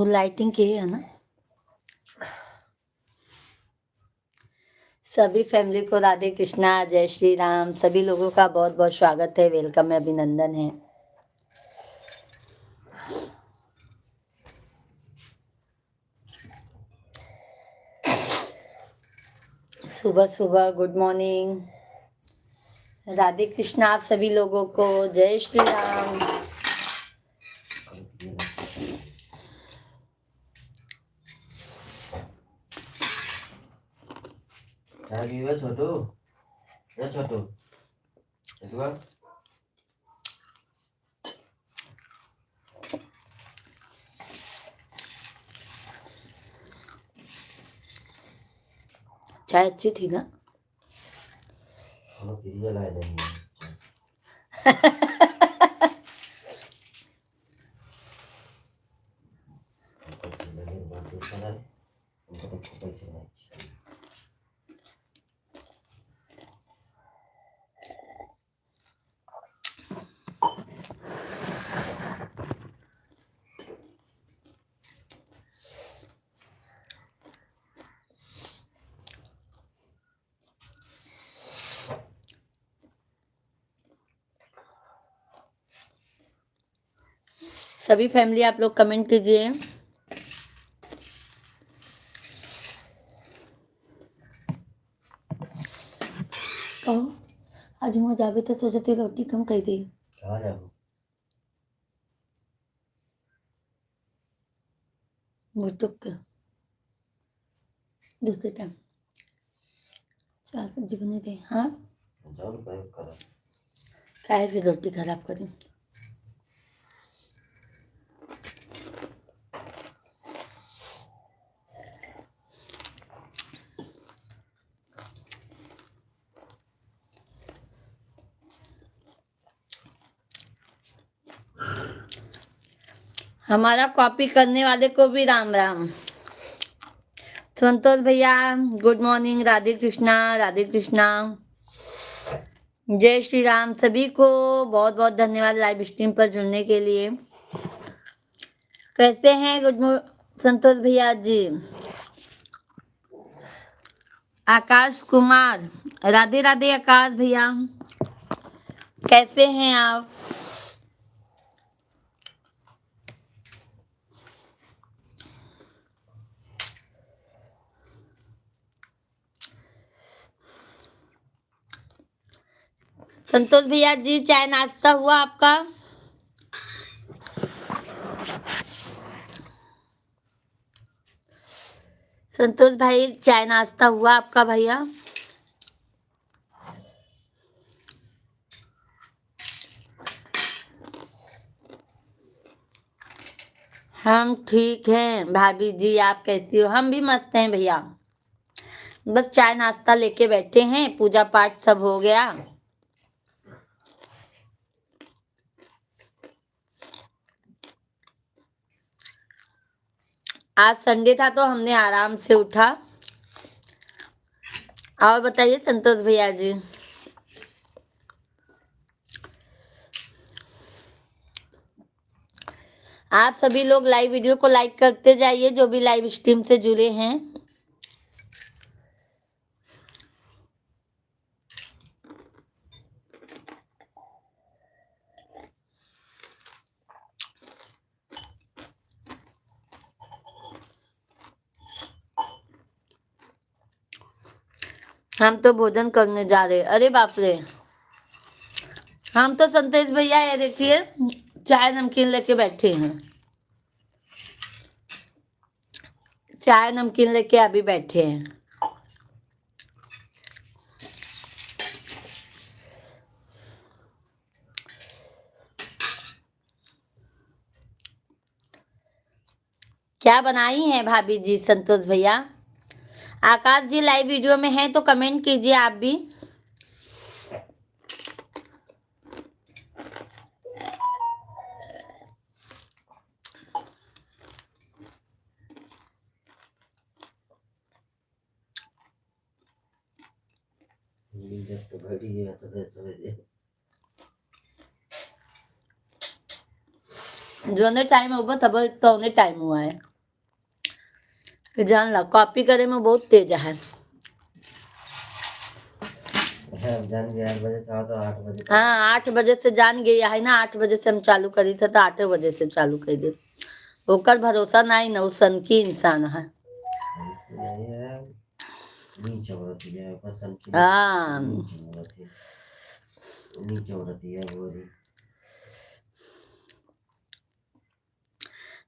वो लाइटिंग की है ना। सभी फैमिली को राधे कृष्णा, जय श्री राम। सभी लोगों का बहुत बहुत स्वागत है, वेलकम है, अभिनंदन है। सुबह सुबह गुड मॉर्निंग, राधे कृष्णा आप सभी लोगों को, जय श्री राम। छोटू छोटू चाय अच्छी थी ना। सभी फैमिली आप लोग कमेंट कीजिए। कहो आज मैं जाबे तो सोचती रोटी कम कर दी। मुर्तुक दूसरे टाइम चार सब्जी बने थे। हाँ काय फिर रोटी खराब करी। हमारा कॉपी करने वाले को भी राम राम। संतोष भैया गुड मॉर्निंग, राधे कृष्णा, राधे कृष्णा, जय श्री राम। सभी को बहुत बहुत धन्यवाद लाइव स्ट्रीम पर जुड़ने के लिए। कैसे हैं संतोष भैया जी? आकाश कुमार, राधे राधे आकाश भैया, कैसे हैं आप? संतोष भैया जी चाय नाश्ता हुआ आपका? संतोष भाई चाय नाश्ता हुआ आपका भैया? हम ठीक हैं भाभी जी, आप कैसी हो? हम भी मस्त हैं भैया, बस चाय नाश्ता लेके बैठे हैं, पूजा पाठ सब हो गया। आज संडे था तो हमने आराम से उठा। और बताइए संतोष भैया जी। आप सभी लोग लाइव वीडियो को लाइक करते जाइए, जो भी लाइव स्ट्रीम से जुड़े हैं। हम तो भोजन करने जा रहे। अरे बाप रे, हम तो संतोष भैया ये देखिए चाय नमकीन लेके बैठे हैं। चाय नमकीन लेके अभी बैठे हैं। क्या बनाई हैं भाभी जी संतोष भैया? आकाश जी लाइव वीडियो में हैं तो कमेंट कीजिए आप भी। जो टाइम होगा तब तो टाइम हुआ है। फिर जान ला कॉपी करे में बहुत तेज है। जान गया 8 बजे था तो 8 बजे हाँ 8 बजे से जान गया है ना, 8 बजे से हम चालू करी थे तो 8 बजे से चालू कर दे। ओकर भरोसा नहीं न, सन की इंसान है। नहीं है, नीचे होती है पसंद की, हाँ नीचे होती है गोरी।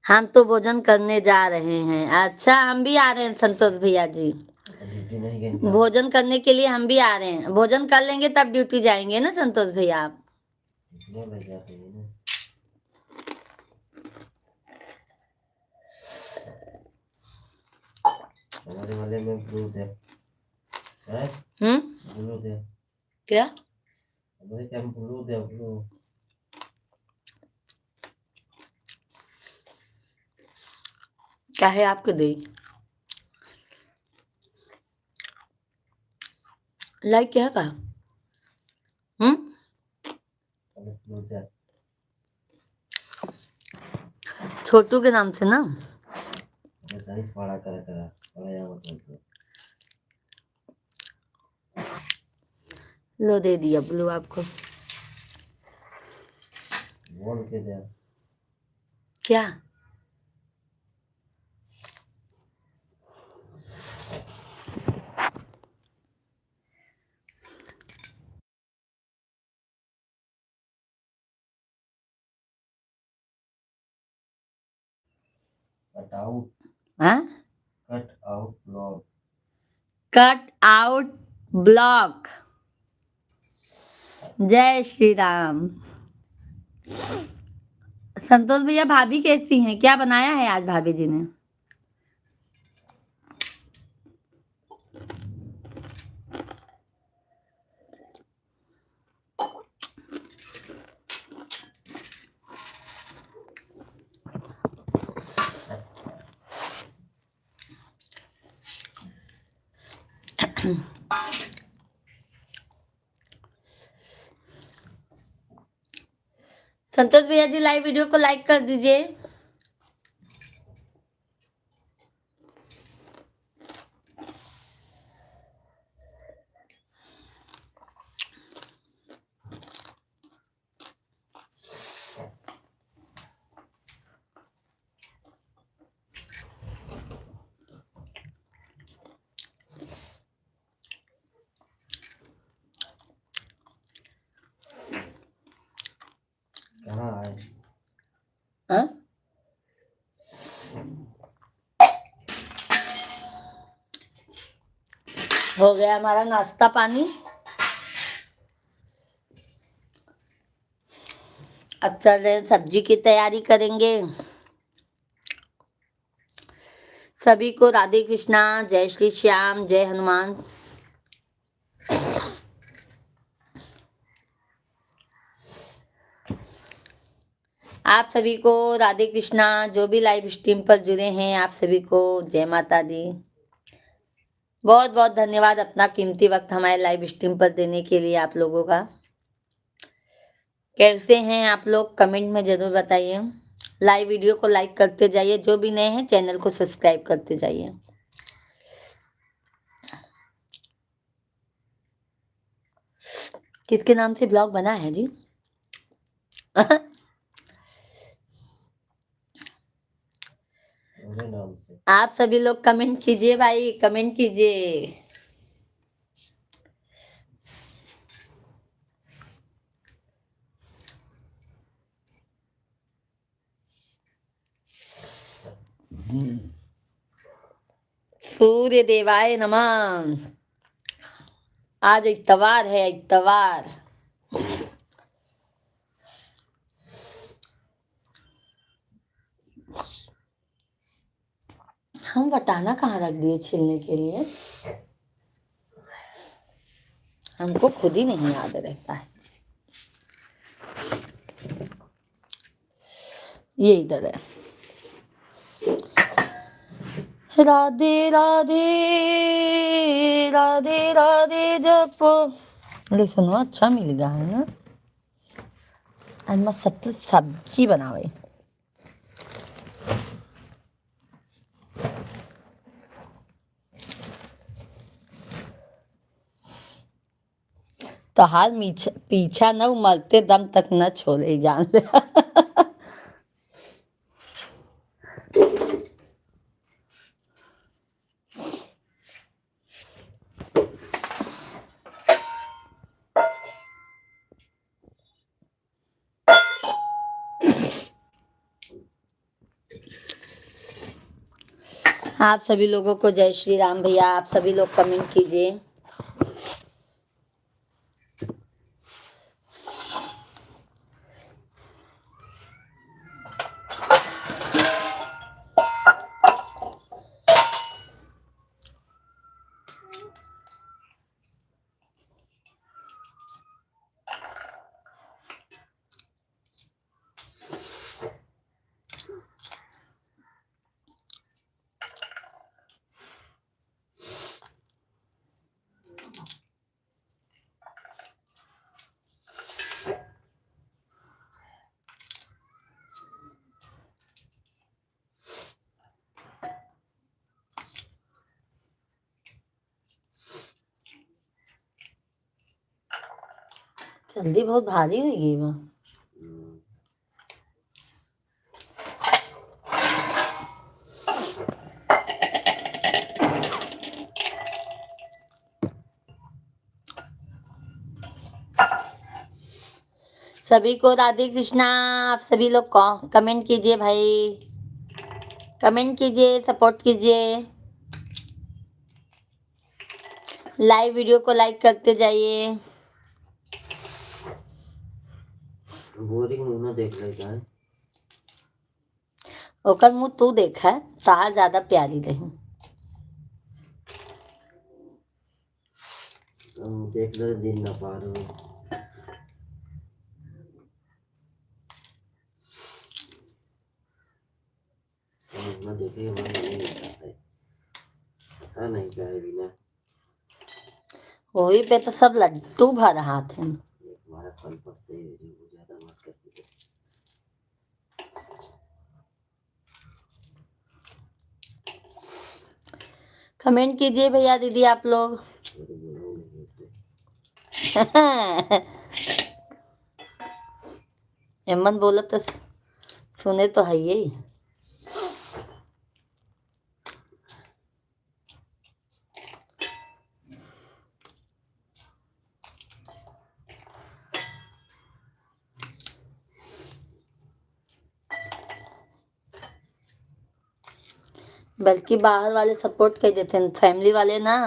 हम तो भोजन करने जा रहे हैं। अच्छा हम भी आ रहे हैं संतोष भैया जी, ड्यूटी नहीं गई क्या? भोजन करने के लिए हम भी आ रहे हैं। भोजन कर लेंगे तब ड्यूटी जाएंगे ना संतोष भैया आप। कितने बजे आते हैं ना? हमारे वाले में ब्लूटूथ है ब्लूटूथ है क्या हमारे क्या में ब्लूटूथ है ब्लू। क्या है आपको दे लाइक क्या का ब्लूटूथ है छोटू के नाम से ना। साइज बड़ा करा बड़ा या मतलब लो दे दिया ब्लू आपको। बोल के दे। क्या कट आउट हाँ cut out blog. Cut out block. जय श्री राम। संतोष भैया भाभी कैसी हैं, क्या बनाया है आज भाभी जी ने? संतोष भैया जी लाइव वीडियो को लाइक कर दीजिए। कहाँ है? हाँ? हो गया हमारा नाश्ता पानी। अब चल रहे हैं सब्जी की तैयारी करेंगे। सभी को राधे कृष्णा, जय श्री श्याम, जय हनुमान। आप सभी को राधे कृष्णा, जो भी लाइव स्ट्रीम पर जुड़े हैं आप सभी को जय माता दी। बहुत बहुत धन्यवाद अपना कीमती वक्त हमारे लाइव स्ट्रीम पर देने के लिए आप लोगों का। कैसे हैं आप लोग कमेंट में जरूर बताइए। लाइव वीडियो को लाइक करते जाइए, जो भी नए हैं चैनल को सब्सक्राइब करते जाइए। किसके नाम से ब्लॉग बना है जी? मेरे नाम से। आप सभी लोग कमेंट कीजिए भाई, कमेंट कीजिए। सूर्य देवाय नमः। आज इतवार है, इतवार। हम वटाना कहाँ रख दिए छीलने के लिए? हमको खुद ही नहीं याद रहता है। ये इधर है। राधे राधे राधे राधे जप। अरे सुनो अच्छा मिल गया है ना। आज मैं सब सब्जी बनावे। तो हाल पीछा न मरते दम तक न छोड़े, जान ले। आप सभी लोगों को जय श्री राम भैया। आप सभी लोग कमेंट कीजिए। जल्दी बहुत भारी हो गई वो। सभी को राधे कृष्णा। आप सभी लोग कमेंट कीजिए भाई, कमेंट कीजिए, सपोर्ट कीजिए, लाइव वीडियो को लाइक करते जाइए। बोरिंग मुंह देख लेता है। ओकर मुँह तू देखा है, तार ज्यादा प्यारी रही। देख ले दिन ना पा रहे हो। ना देखे मन नहीं करता है। पता नहीं क्या है बिना। वही पे तो सब लड्डू भर हाथ है। हमारा फल पर से वो ज्यादा मत करती है। कमेंट कीजिए भैया दीदी आप लोग। एमन बोला तो सुने तो है ही। बल्कि बाहर वाले सपोर्ट कर देते हैं, फैमिली वाले ना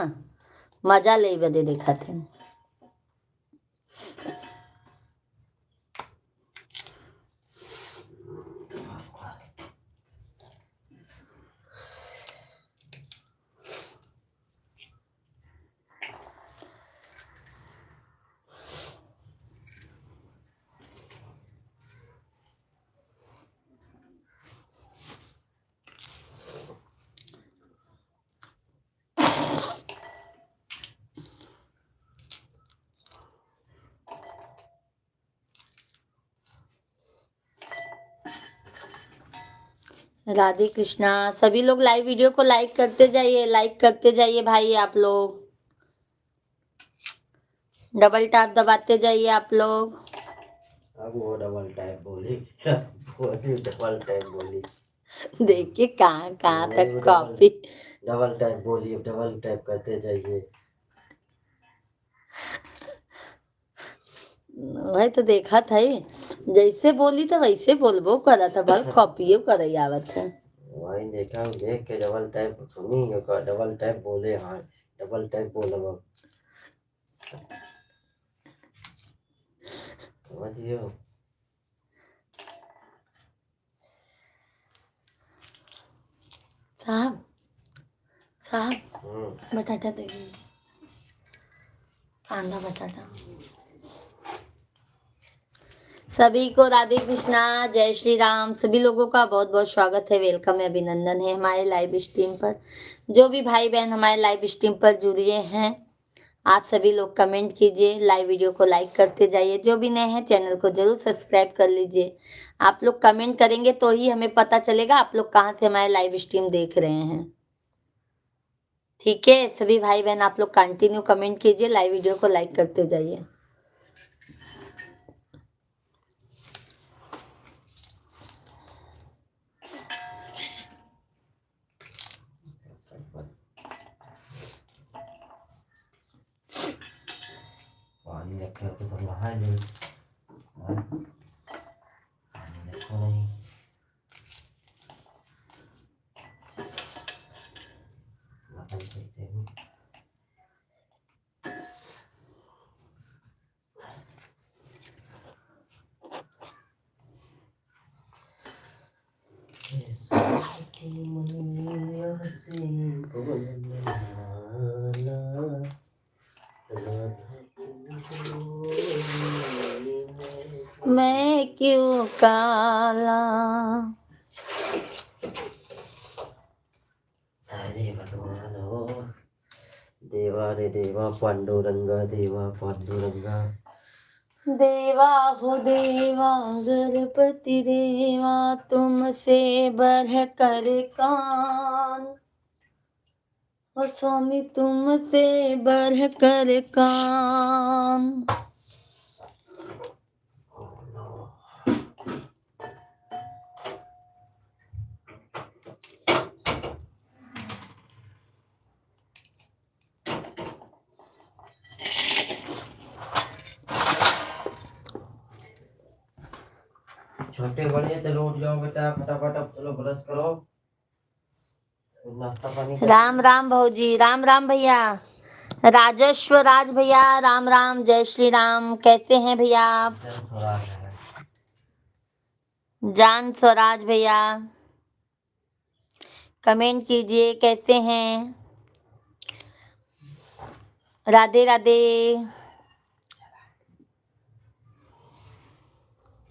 मजा ले बदे देखा थे। राधे कृष्णा। सभी लोग लाइव वीडियो को लाइक करते जाइए, लाइक करते जाइए भाई। आप लोग डबल टैप दबाते जाइए आप लोग। अब वो डबल टैप बोली। डबल टैप बोली। देखिए कहाँ कहाँ तक कॉपी। डबल टैप बोली, डबल टैप करते जाइए। वही तो देखा था ही, जैसे बोली तो वैसे बोलबो करा था, बल कॉपियो कर आवत है। वही देखा, देख के डबल टैप सुनी, डबल टैप बोले। हाँ डबल टैप बोला समझियो। साहब साहब बटाटा दीजिए, कांदा बटाटा। सभी को राधे कृष्णा, जय श्री राम। सभी लोगों का बहुत बहुत स्वागत है, वेलकम है, अभिनंदन है हमारे लाइव स्ट्रीम पर। जो भी भाई बहन हमारे लाइव स्ट्रीम पर जुड़े हैं, आप सभी लोग कमेंट कीजिए, लाइव वीडियो को लाइक करते जाइए। जो भी नए हैं चैनल को जरूर सब्सक्राइब कर लीजिए। आप लोग कमेंट करेंगे तो ही हमें पता चलेगा आप लोग कहाँ से हमारे लाइव स्ट्रीम देख रहे हैं। ठीक है सभी भाई बहन, आप लोग कंटिन्यू कमेंट कीजिए, लाइव वीडियो को लाइक करते जाइए। क्या तो तुम नहा ले। देखो नहीं नकल करते हो। मैं क्यों काला। अरे भगवान हो, देवा रे देवा पांडुरंगा, देवा पांडुरंगा। देवा हो देवा गणपति देवा, तुमसे बढ़ कर कौन। ओ स्वामी तुमसे बढ़ कर कौन। छोटे बड़े चलो उठ जाओ बेटा, फटाफट अब चलो ब्रश करो, नाश्ता पानी कर। राम राम भौजी, राम राम भैया। राजस्व राज भैया, राम राम, जय श्री राम। कैसे हैं भैया आप? जन स्वराज है। जान स्वराज भैया, कमेंट कीजिए कैसे हैं। राधे राधे।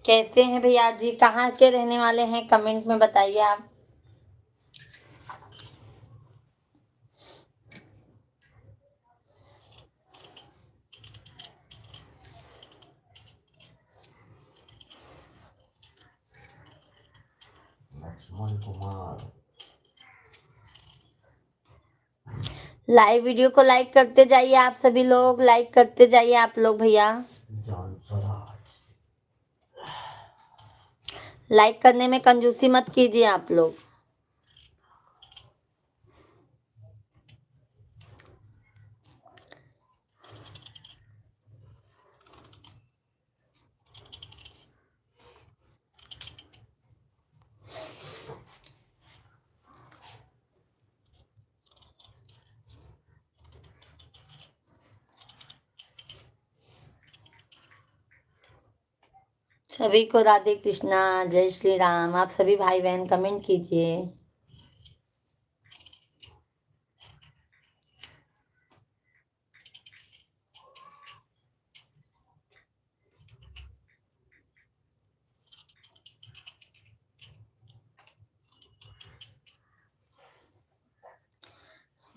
कैसे हैं भैया जी, कहाँ के रहने वाले हैं, कमेंट में बताइए आप। लक्ष्मण कुमार। लाइव वीडियो को लाइक करते जाइए आप सभी लोग, लाइक करते जाइए आप लोग भैया। जान स्वराज। लाइक करने में कंजूसी मत कीजिए आप लोग। सभी को राधे कृष्णा, जय श्री राम। आप सभी भाई बहन कमेंट कीजिए।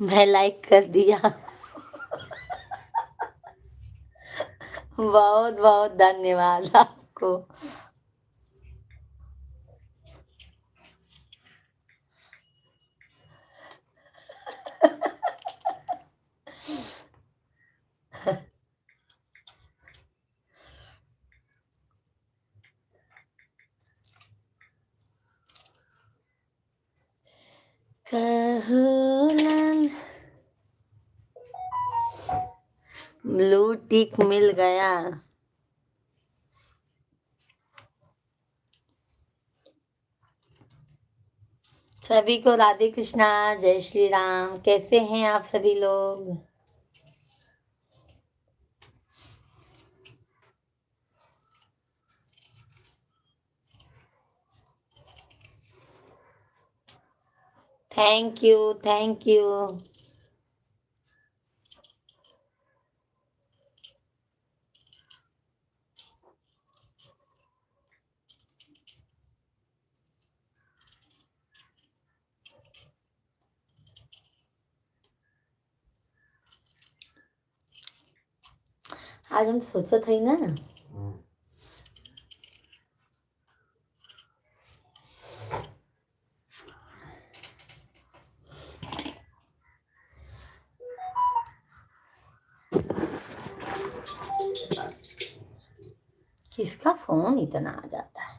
मैं लाइक कर दिया। बहुत बहुत धन्यवाद आपको। ब्लू टिक मिल गया। सभी को राधे कृष्णा, जय श्री राम। कैसे हैं आप सभी लोग? Thank you, thank you. आज हम सोचा था ना, किसका फोन इतना आ जाता है।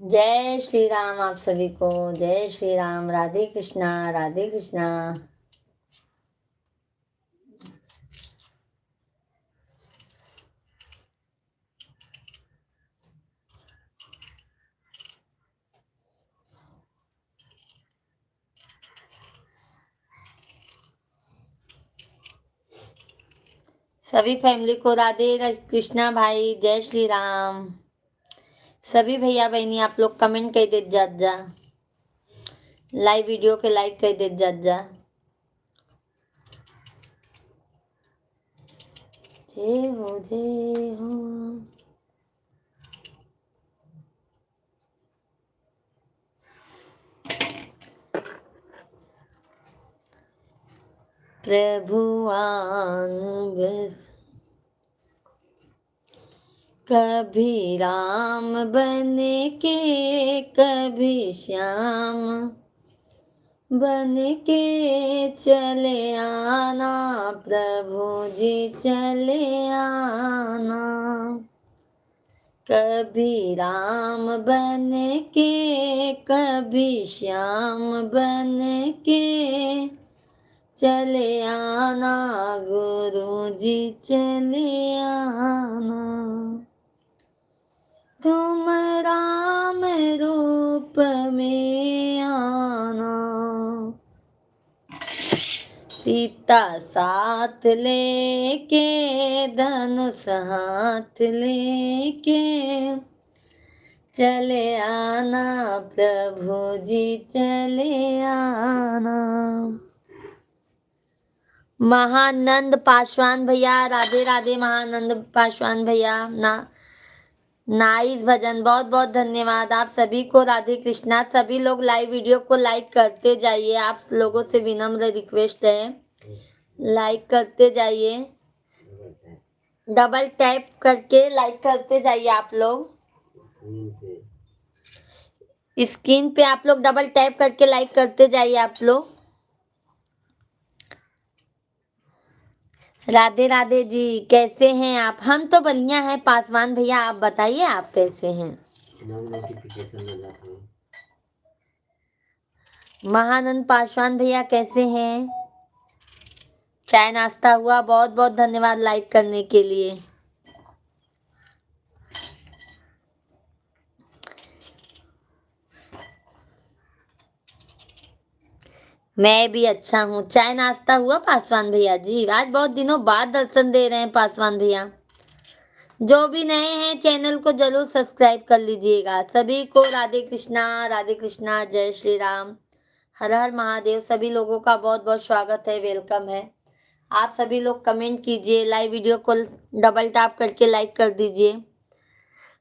जय श्री राम आप सभी को, जय श्री राम। राधे कृष्णा, राधे कृष्णा। सभी फैमिली को राधे कृष्णा भाई, जय श्री राम। सभी भैया बहनी आप लोग कमेंट कर दे जात जा, लाइव वीडियो के लाइक कर दे जात जा। जय हो, जय हो। प्रभु आन बस, कभी राम बन के कभी श्याम बन के चले आना, प्रभु जी चले आना। कभी राम बन के कभी श्याम बन के चले आना, गुरु जी चले आना। तुम राम रूप में आना, सीता साथ लेके धनुष हाथ लेके चले आना, प्रभु जी चले आना। महानंद पासवान भैया, राधे राधे। महानंद पासवान भैया नाइस भजन, बहुत बहुत धन्यवाद आप सभी को। राधे कृष्णा। सभी लोग लाइव वीडियो को लाइक करते जाइए, आप लोगों से विनम्र रिक्वेस्ट है, लाइक करते जाइए, डबल टैप करके लाइक करते जाइए आप लोग। स्क्रीन पे आप लोग डबल टैप करके लाइक करते जाइए आप लोग। राधे राधे जी, कैसे हैं आप? हम तो बढ़िया हैं पासवान भैया, आप बताइए आप कैसे हैं? महानंद पासवान भैया कैसे हैं? चाय नाश्ता हुआ? बहुत बहुत धन्यवाद लाइक करने के लिए। मैं भी अच्छा हूँ। चाय नाश्ता हुआ पासवान भैया जी? आज बहुत दिनों बाद दर्शन दे रहे हैं पासवान भैया। जो भी नए हैं चैनल को जरूर सब्सक्राइब कर लीजिएगा। सभी को राधे कृष्णा, जय श्री राम, हर हर महादेव। सभी लोगों का बहुत बहुत स्वागत है, वेलकम है। आप सभी लोग कमेंट कीजिए, लाइव वीडियो को डबल टैप करके लाइक कर दीजिए।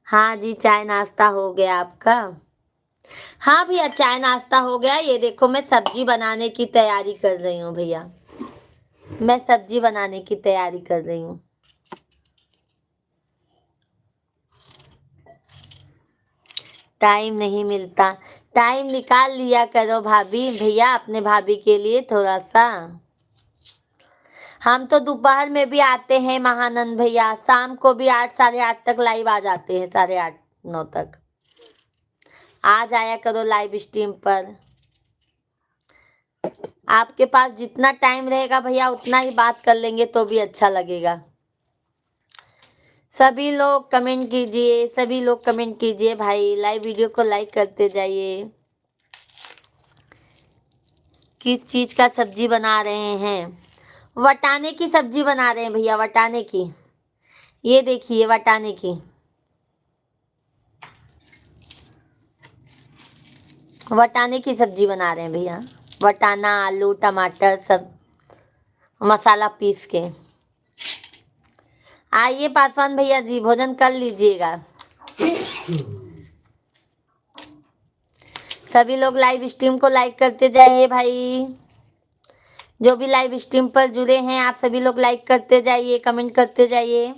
हाँ जी, चाय नाश्ता हो गया आपका? हाँ भैया, चाय नाश्ता हो गया। ये देखो मैं सब्जी बनाने की तैयारी कर रही हूँ भैया, मैं सब्जी बनाने की तैयारी कर रही हूँ। टाइम नहीं मिलता, टाइम निकाल लिया करो भाभी। भैया अपने भाभी के लिए थोड़ा सा। हम तो दोपहर में भी आते हैं महानंद भैया, शाम को भी 8 साढ़े 8 तक लाइव आ जाते हैं, 8:30 9 तक आ जाया करो लाइव स्ट्रीम पर। आपके पास जितना टाइम रहेगा भैया उतना ही बात कर लेंगे तो भी अच्छा लगेगा। सभी लोग कमेंट कीजिए, सभी लोग कमेंट कीजिए भाई, लाइव वीडियो को लाइक करते जाइए। किस चीज का सब्जी बना रहे हैं? वटाने की सब्जी बना रहे हैं भैया, वटाने की। ये देखिए वटाने की, वटाने की सब्जी बना रहे हैं भैया। वटाना, आलू, टमाटर सब मसाला पीस के। आइए पासवान भैया जी, भोजन कर लीजिएगा। सभी लोग लाइव स्ट्रीम को लाइक करते जाइए भाई। जो भी लाइव स्ट्रीम पर जुड़े हैं आप सभी लोग लाइक करते जाइए, कमेंट करते जाइए।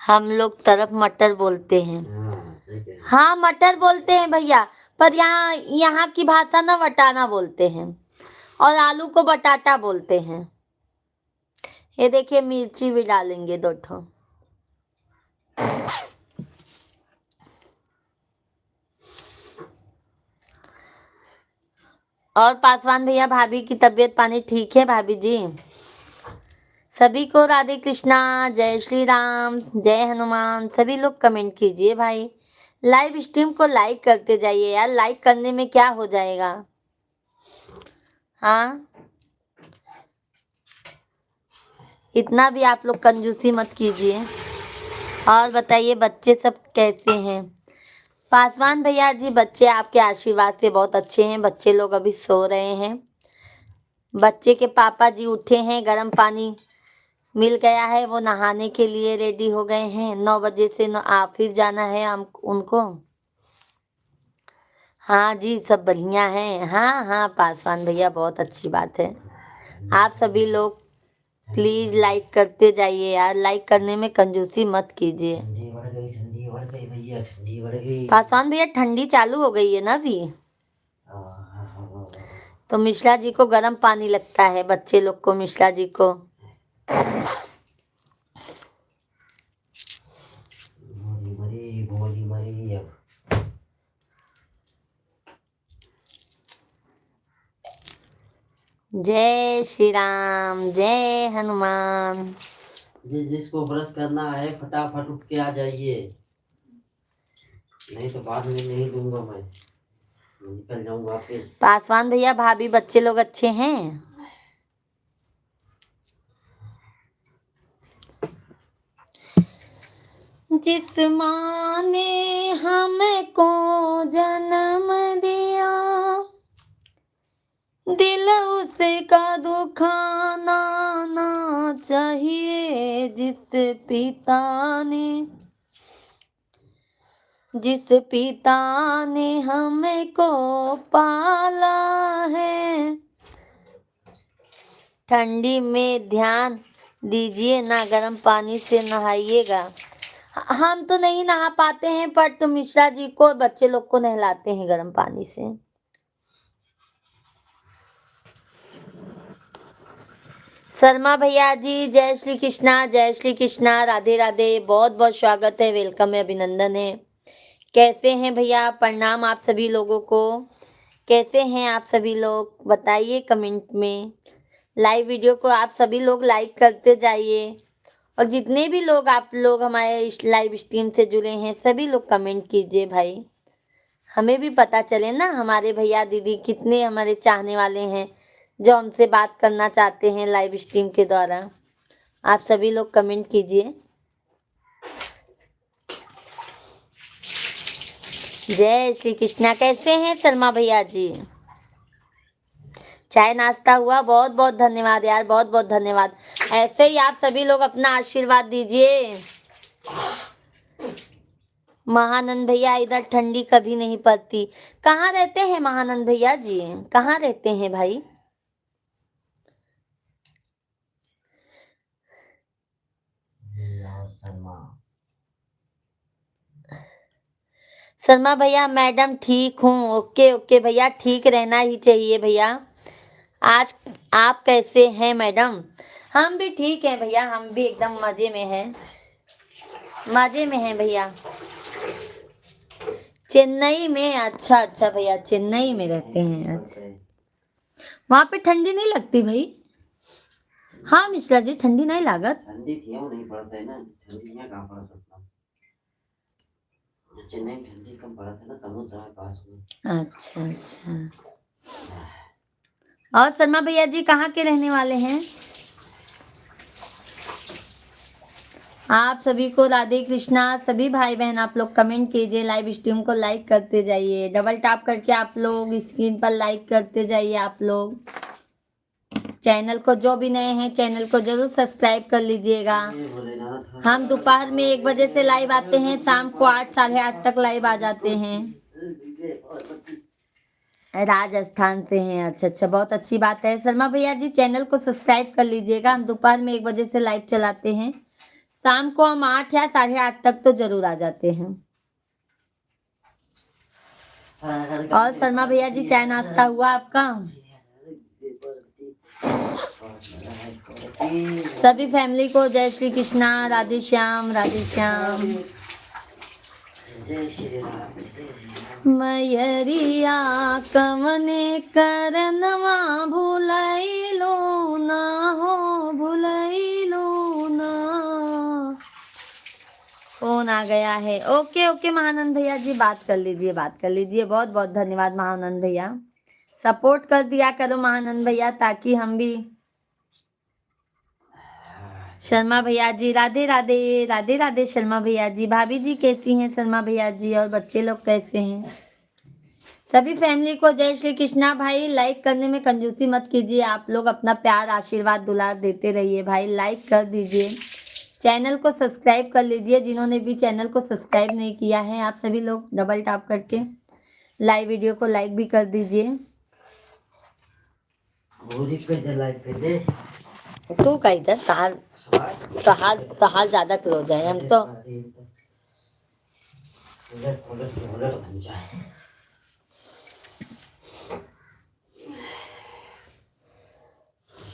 हम लोग तरफ मटर बोलते हैं। हाँ मटर बोलते हैं भैया, पर यहाँ यहाँ की भाषा ना वटाना बोलते हैं और आलू को बटाटा बोलते हैं। ये देखिए मिर्ची भी डालेंगे 2 ठो। और पासवान भैया भाभी की तबीयत पानी ठीक है भाभी जी? सभी को राधे कृष्णा, जय श्री राम, जय हनुमान। सभी लोग कमेंट कीजिए भाई। लाइव स्ट्रीम को लाइक करते जाइए यार, लाइक करने में क्या हो जाएगा। हाँ इतना भी आप लोग कंजूसी मत कीजिए। और बताइए बच्चे सब कैसे हैं? पासवान भैया जी बच्चे आपके आशीर्वाद से बहुत अच्छे हैं। बच्चे लोग अभी सो रहे हैं। बच्चे के पापा जी उठे हैं, गर्म पानी मिल गया है, वो नहाने के लिए रेडी हो गए हैं। 9 बजे से ऑफिस जाना है हम उनको। हाँ जी सब बढ़िया है। हाँ हाँ पासवान भैया बहुत अच्छी बात है। आप सभी लोग प्लीज लाइक करते जाइए यार, लाइक करने में कंजूसी मत कीजिए। ठंडी बढ़ गई, ठंडी बढ़ गई भैया, ठंडी बढ़ गई। पासवान भैया ठंडी चालू हो गई है ना अभी, हाँ, तो मिश्रा जी को गर्म पानी लगता है, बच्चे लोग को, मिश्रा जी को। बोली मरी अब। जय श्री राम, जय हनुमान। जिसको ब्रश करना है फटाफट उठ के आ जाइए, नहीं तो बाद में नहीं दूंगा मैं निकल जाऊंगा फिर। पासवान भैया भाभी बच्चे लोग अच्छे हैं? जिस माँ ने हमको जन्म दिया, दिल उसका दुखाना ना चाहिए। जिस पिता ने हमको पाला है, ठंडी में ध्यान दीजिए ना, गर्म पानी से नहाइएगा। हम तो नहीं नहा पाते हैं, पर तो मिश्रा जी को बच्चे लोग को नहलाते हैं गर्म पानी से। शर्मा भैया जी जय श्री कृष्णा, जय श्री कृष्णा, राधे राधे, बहुत बहुत स्वागत है, वेलकम है, अभिनंदन है। कैसे हैं भैया? प्रणाम आप सभी लोगों को। कैसे हैं आप सभी लोग बताइए कमेंट में। लाइव वीडियो को आप सभी लोग लाइक करते जाइए, और जितने भी लोग आप लोग हमारे लाइव स्ट्रीम से जुड़े हैं सभी लोग कमेंट कीजिए भाई, हमें भी पता चले ना हमारे भैया दीदी कितने हमारे चाहने वाले हैं जो हमसे बात करना चाहते हैं लाइव स्ट्रीम के द्वारा। आप सभी लोग कमेंट कीजिए। जय श्री कृष्णा। कैसे हैं शर्मा भैया जी? चाय नाश्ता हुआ? बहुत बहुत धन्यवाद यार, बहुत बहुत धन्यवाद। ऐसे ही आप सभी लोग अपना आशीर्वाद दीजिए। महानंद भैया इधर ठंडी कभी नहीं पड़ती। कहाँ रहते हैं महानंद भैया जी? कहाँ रहते हैं भाई? शर्मा भैया मैडम ठीक हूँ। ओके ओके भैया, ठीक रहना ही चाहिए भैया। आज आप कैसे हैं मैडम? हम भी ठीक हैं भैया, हम भी एकदम मजे में हैं, मजे में हैं भैया। चेन्नई में? अच्छा अच्छा भैया, चेन्नई में रहते हैं। अच्छा, वहाँ पे ठंडी नहीं लगती भाई? हाँ मिश्रा जी ठंडी नहीं लागत? ठंडी थी वो नहीं पड़ता है ना, ठंडी यहाँ कहाँ पड़ा सकता। चेन्नई ठंडी कम पड़ा था ना, समुद्र है पास में। अच्छा अच्छा। और शर्मा भैया जी कहाँ के रहने वाले हैं? आप सभी को राधे कृष्णा। सभी भाई बहन आप लोग कमेंट कीजिए, लाइव स्ट्रीम को लाइक करते जाइए, डबल टैप करके आप लोग स्क्रीन पर लाइक करते जाइए। आप लोग चैनल को, जो भी नए हैं चैनल को जरूर सब्सक्राइब कर लीजिएगा। हम दोपहर में 1 बजे से लाइव आते हैं, शाम को 8 साढ़े 8 तक लाइव आ जाते हैं। राजस्थान से हैं? अच्छा अच्छा, बहुत अच्छी बात है। शर्मा भैया जी चैनल को सब्सक्राइब कर लीजिएगा। हम दोपहर में 1 बजे से लाइव चलाते हैं, शाम को हम 8 या साढ़े 8 तक तो जरूर आ जाते हैं। और शर्मा भैया जी चाय नाश्ता हुआ आपका? सभी फैमिली को जय श्री कृष्णा, राधे श्याम, राधे श्याम। जय श्री राम, जय श्री राम। मयरिया कवने करनवा भुलैलो ना हो, भुलैलो ना। फोन आ गया है। ओके ओके महानंद भैया जी, बात कर लीजिए, बात कर लीजिए। बहुत बहुत धन्यवाद महानंद भैया, सपोर्ट कर दिया करो महानंद भैया, ताकि हम भी। शर्मा भैया जी राधे राधे, राधे राधे शर्मा भैया जी। भाभी जी कैसी हैं शर्मा भैया जी, और बच्चे लोग कैसे हैं? सभी फैमिली को जय श्री कृष्णा। भाई लाइक करने में कंजूसी मत कीजिए, आप लोग अपना प्यार आशीर्वाद दुलार देते रहिए भाई, लाइक कर दीजिए, चैनल को सब्सक्राइब कर लीजिए। जिन्होंने भी चैनल को सब्सक्राइब नहीं किया है, आप सभी लोग डबल टैप करके लाइव वीडियो को लाइक भी कर दीजिए। तू का इधर तहाल ज्यादा क्लोज है, हम तो बन जाए।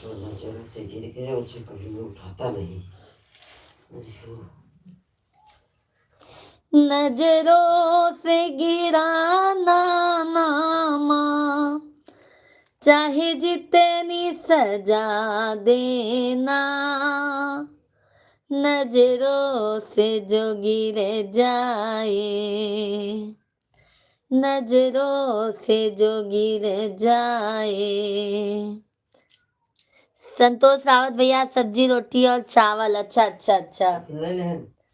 जो नजरों से गिर गया उसे कभी मैं उठाता नहीं। नजरों से गिराना नामा, चाहे जितनी सजा देना, नजरों से जो गिर जाए, नजरों से जो गिर जाए। संतोष रावत भैया सब्जी रोटी और चावल। अच्छा अच्छा अच्छा,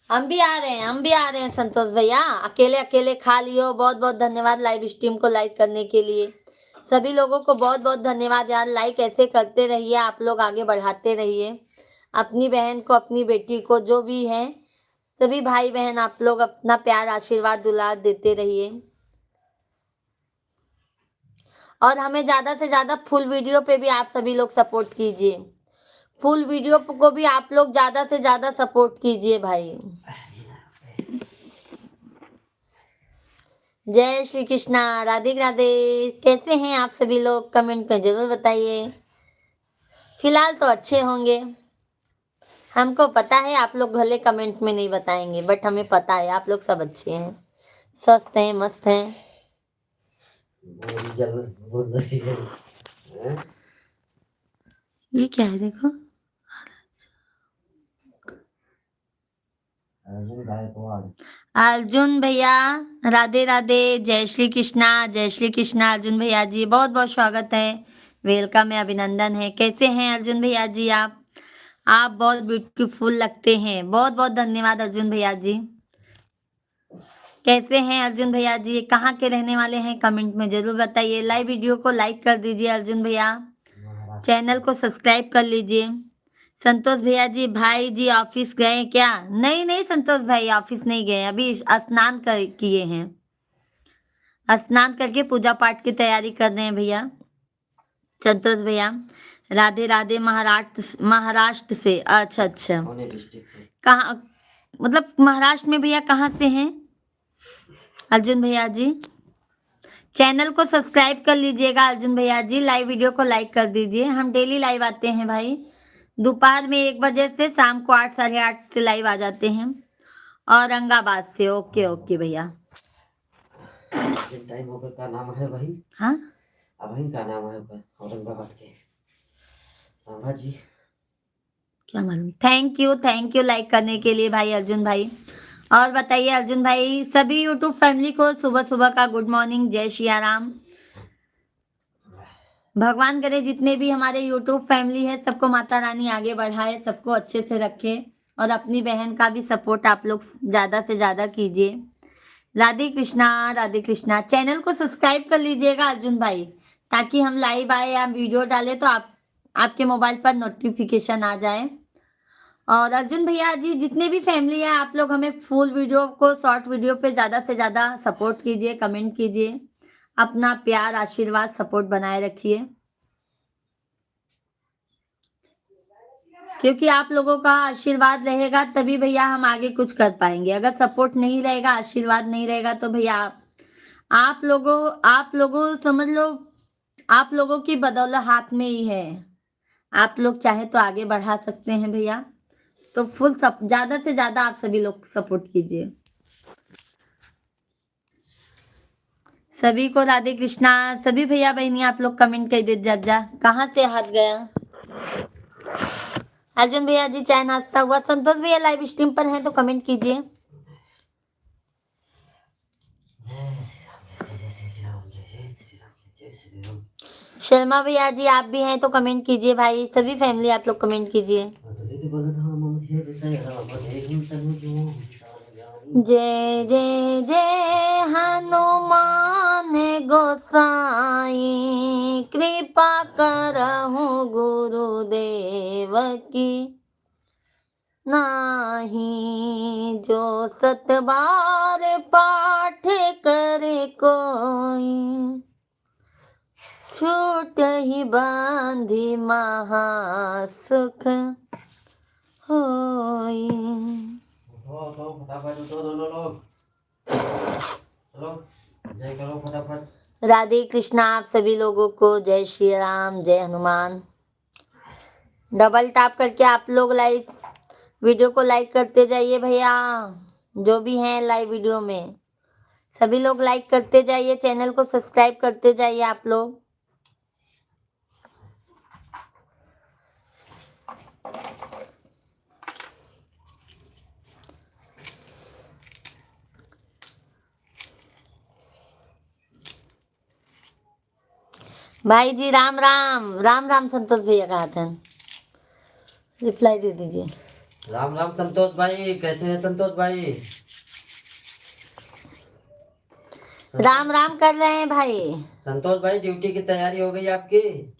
हम भी आ रहे हैं, हम भी आ रहे हैं संतोष भैया, अकेले अकेले खा लियो। बहुत बहुत धन्यवाद लाइव स्ट्रीम को लाइक करने के लिए, सभी लोगों को बहुत बहुत धन्यवाद यार। लाइक ऐसे करते रहिए, आप लोग आगे बढ़ाते रहिए। अपनी बहन को, अपनी बेटी को, जो भी है सभी भाई बहन, आप लोग अपना प्यार आशीर्वाद दुलार देते रहिए, और हमें ज्यादा से ज्यादा फुल वीडियो पे भी आप सभी लोग सपोर्ट कीजिए। फुल वीडियो को भी आप लोग ज्यादा से ज्यादा सपोर्ट कीजिए भाई। जय श्री कृष्णा, राधे राधे। कैसे हैं आप सभी लोग, कमेंट में जरूर बताइए। फिलहाल तो अच्छे होंगे, हमको पता है। आप लोग भले कमेंट में नहीं बताएंगे, बट हमें पता है आप लोग सब अच्छे हैं, स्वस्थ हैं, मस्त हैं। ये क्या है देखो, अर्जुन भैया राधे राधे, जय श्री कृष्णा, जय श्री कृष्णा। अर्जुन भैया जी बहुत बहुत स्वागत है, वेलकम है, अभिनंदन है। कैसे हैं अर्जुन भैया जी आप बहुत ब्यूटीफुल लगते हैं। बहुत बहुत धन्यवाद अर्जुन भैया जी। कैसे हैं अर्जुन भैया जी, कहाँ के रहने वाले हैं, कमेंट में जरूर बताइए। लाइव वीडियो को लाइक कर दीजिए अर्जुन भैया, चैनल को सब्सक्राइब कर लीजिए। संतोष भैया जी, भाई जी ऑफिस गए क्या? नहीं नहीं संतोष भाई ऑफिस नहीं गए, अभी स्नान किए हैं, स्नान करके पूजा पाठ की तैयारी कर रहे हैं भैया। संतोष भैया राधे राधे, महाराष्ट्र से। अच्छा अच्छा, कहाँ मतलब महाराष्ट्र में भैया, कहाँ से हैं अर्जुन भैया जी? चैनल को सब्सक्राइब कर लीजिएगा अर्जुन भैया जी, लाइव वीडियो को लाइक कर दीजिए। हम डेली लाइव आते हैं भाई, दोपहर में 1 बजे से शाम को 8 साढ़े 8 से लाइव आ जाते हैं, औरंगाबाद से। ओके ओके भैया। टाइम होकर का नाम है भाई? हाँ अभी का नाम है औरंगाबाद के संभाजी। क्या मालूम। थैंक यू लाइक करने के लिए भाई अर्जुन भाई। और बताइए अर्जुन भाई, सभी यूट्यूब फैमिली को सुबह सुबह का गुड मॉर्निंग, जय सिया राम। भगवान करे जितने भी हमारे यूट्यूब फैमिली है सबको माता रानी आगे बढ़ाए, सबको अच्छे से रखे, और अपनी बहन का भी सपोर्ट आप लोग ज्यादा से ज्यादा कीजिए। राधे कृष्णा, राधे कृष्णा। चैनल को सब्सक्राइब कर लीजिएगा अर्जुन भाई, ताकि हम लाइव आए या वीडियो डाले तो आपके मोबाइल पर नोटिफिकेशन आ जाए। और अर्जुन भैया जी, जितने भी फैमिली है आप लोग हमें फुल वीडियो को शॉर्ट वीडियो पे ज्यादा से ज्यादा सपोर्ट कीजिए, कमेंट कीजिए, अपना प्यार आशीर्वाद सपोर्ट बनाए रखिए, क्योंकि आप लोगों का आशीर्वाद रहेगा तभी भैया हम आगे कुछ कर पाएंगे। अगर सपोर्ट नहीं रहेगा, आशीर्वाद नहीं रहेगा, तो भैया आप लोगों समझ लो, आप लोगों की बदौलत हाथ में ही है। आप लोग चाहे तो आगे बढ़ा सकते हैं भैया। तो फुल सप ज़्यादा से ज़्यादा आप सभी लोग सपोर्ट कीजिए। सभी को राधे कृष्णा। सभी भैया बहनी आप लोग कमेंट कर दे। जा कहाँ से हाथ गया? अर्जुन भैया जी चाय नाश्ता हुआ? संतोष भैया लाइव स्ट्रीम पर हैं तो कमेंट कीजिए। जय श्री राम, जय श्री राम, जय श्री राम, जय श्री राम। शर्मा भैया जी आप भी हैं तो कमेंट कीजिए भाई। सभी फैमिली आप लोग कमेंट कीजिए। जय जय जय हनुमान गोसाई, कृपा करहु गुरुदेव की। नाही जो सत बार पाठ करे कोई, छूट ही बांधी महासुख होई। उठो फटाफट उठो दोनों लोग, चलो जय करो फटाफट। राधे कृष्णा आप सभी लोगों को जय श्री राम, जय हनुमान। डबल टैप करके आप लोग लाइव वीडियो को लाइक करते जाइए भैया। जो भी हैं लाइव वीडियो में सभी लोग लाइक करते जाइए, चैनल को सब्सक्राइब करते जाइए आप लोग। भाई जी राम राम। राम राम संतोष भैया कहा था, रिप्लाई दे दीजिए। राम राम संतोष भाई, कैसे हैं संतोष भाई? राम राम कर रहे हैं भाई। संतोष भाई ड्यूटी की तैयारी हो गई आपकी?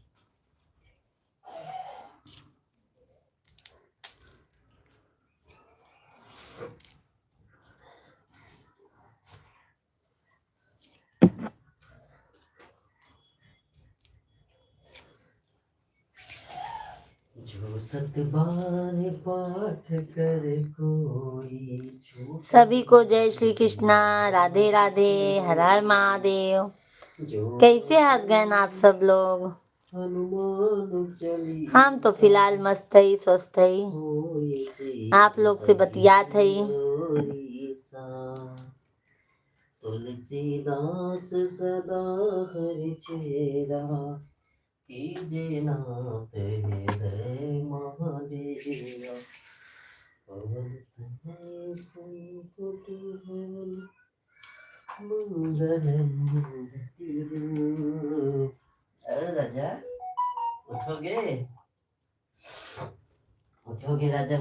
जो सतबार पाठ करे कोई, सभी को जय श्री कृष्णा, राधे राधे, हर हर महादेव। जो कैसे हंस गए ना आप सब लोग? हनुमान चली हम तो फिलहाल मस्त है, स्वस्थ है। आप लोग से बतियात है। तुलसीदास सदा हरि चेरा, कीजे नाथ हृदय महादेवा। पवन तनय संकट हरन, मंगल मूर्ति रूप। अरे राजा उठोगे? उठोगे राजा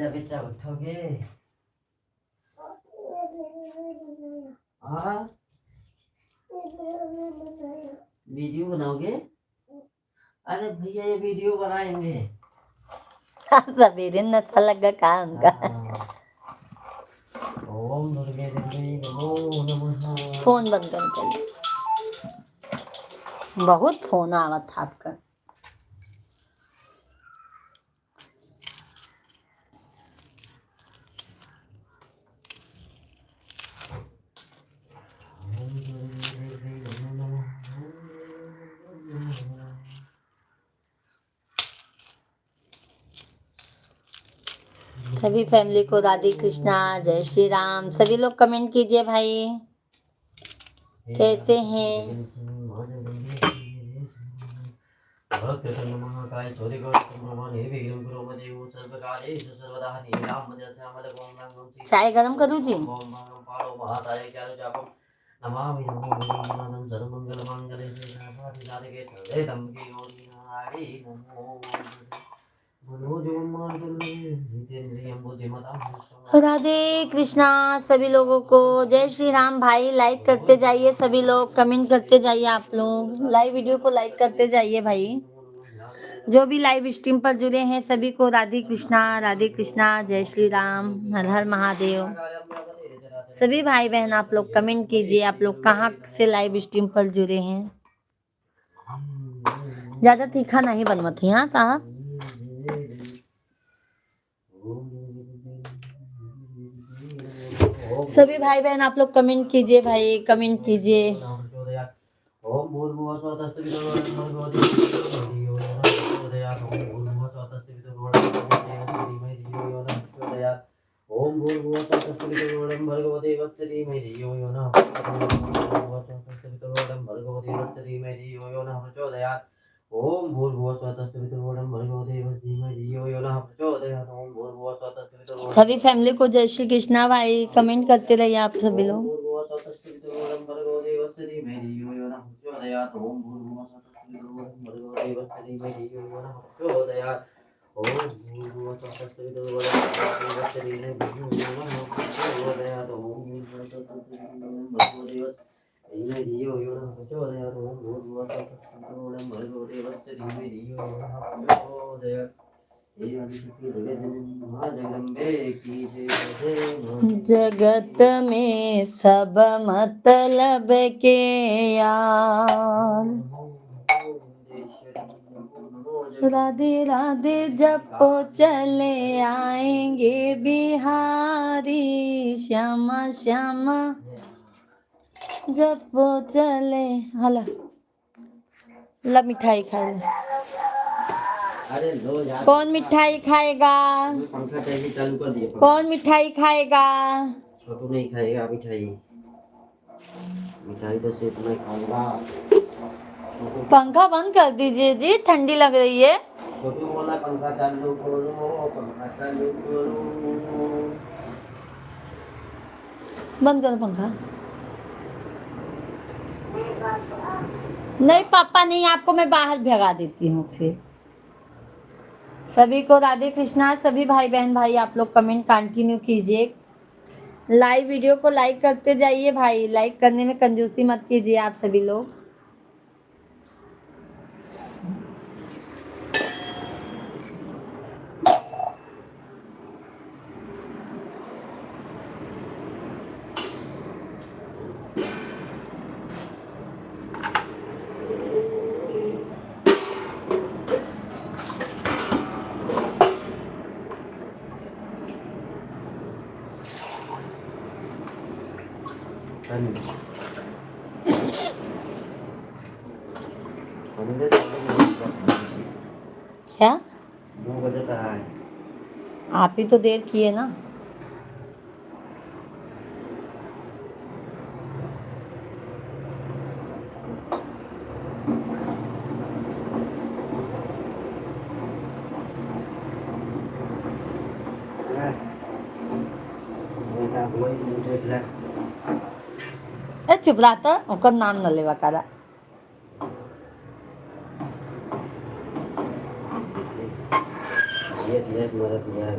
बेटा उठोगे? हाँ वीडियो बनाओगे? अरे भैया ये वीडियो बनाएंगे। सवेरे नशा लगा का उनका। ओम दुर्गे देवी नमो नमः। फोन बंद कर पहले, बहुत फोन आवत था आपका। सभी फैमिली को राधे कृष्णा, जय श्री राम। सभी लोग कमेंट कीजिए भाई, कैसे हैं? चाय गरम करूँ जी? राधे कृष्णा सभी लोगों को, जय श्री राम। भाई लाइक करते जाइए, सभी लोग कमेंट करते जाइए, आप लोग लाइव वीडियो को लाइक करते जाइए भाई। जो भी लाइव स्ट्रीम पर जुड़े हैं सभी को राधे कृष्णा, जय श्री राम, हर हर महादेव। सभी भाई बहन आप लोग कमेंट कीजिए, आप लोग कहाँ से लाइव स्ट्रीम पर जुड़े हैं। ज्यादा तीखा नहीं बनवत है हाँ साहब। ओम सभी भाई बहन आप लोग कमेंट कीजिए भाई, कमेंट कीजिए। ओम भूर्भुवः स्वः तत्सवितुर्वरेण्यं भर्गो देवस्य धीमहि धियो यो नः प्रचोदयात् ओम भूर्भुवः स्वः तत्सवितुर्वरेण्यं भर्गो देवस्य धीमहि धियो यो नः प्रचोदयात् ओम भूर्भुवः स्वः तत्सवितुर्वरेण्यं भर्गो देवस्य धीमहि धियो यो नः प्रचोदयात् ओम भूर्भुवः स्वः तत्सवितुर्वरेण्यं सभी फैमिली को जय श्री कृष्णा भाई, कमेंट करते रहिए आप सभी लोग। जगत में सब मतलब के यार, राधे राधे जपो चले आएंगे बिहारी, श्यामा श्यामा जपो चले। हला ला मिठाई खाए। अरे लो यार, कौन मिठाई खाएगा? पंखा चाहिए चालू कर दिए। कौन मिठाई खाएगा? छोटू नहीं खाएगा मिठाई, मिठाई तो सिर्फ मैं खाऊंगा। पंखा बंद कर दीजिए जी, ठंडी लग रही है। छोटू बोला पंखा चालू करो, पंखा चालू करो। बंद करो पंखा। नहीं पापा नहीं, आपको मैं बाहर भगा देती हूँ फिर। सभी को राधे कृष्णा। सभी भाई बहन भाई आप लोग कमेंट कंटिन्यू कीजिए, लाइव वीडियो को लाइक करते जाइए भाई, लाइक करने में कंजूसी मत कीजिए आप सभी लोग। क्या 2 बजे का है। आप ही तो देर किए ना। ए चुप रहा तो, ओकर नाम न लेवा करा। ये मदद नहीं है।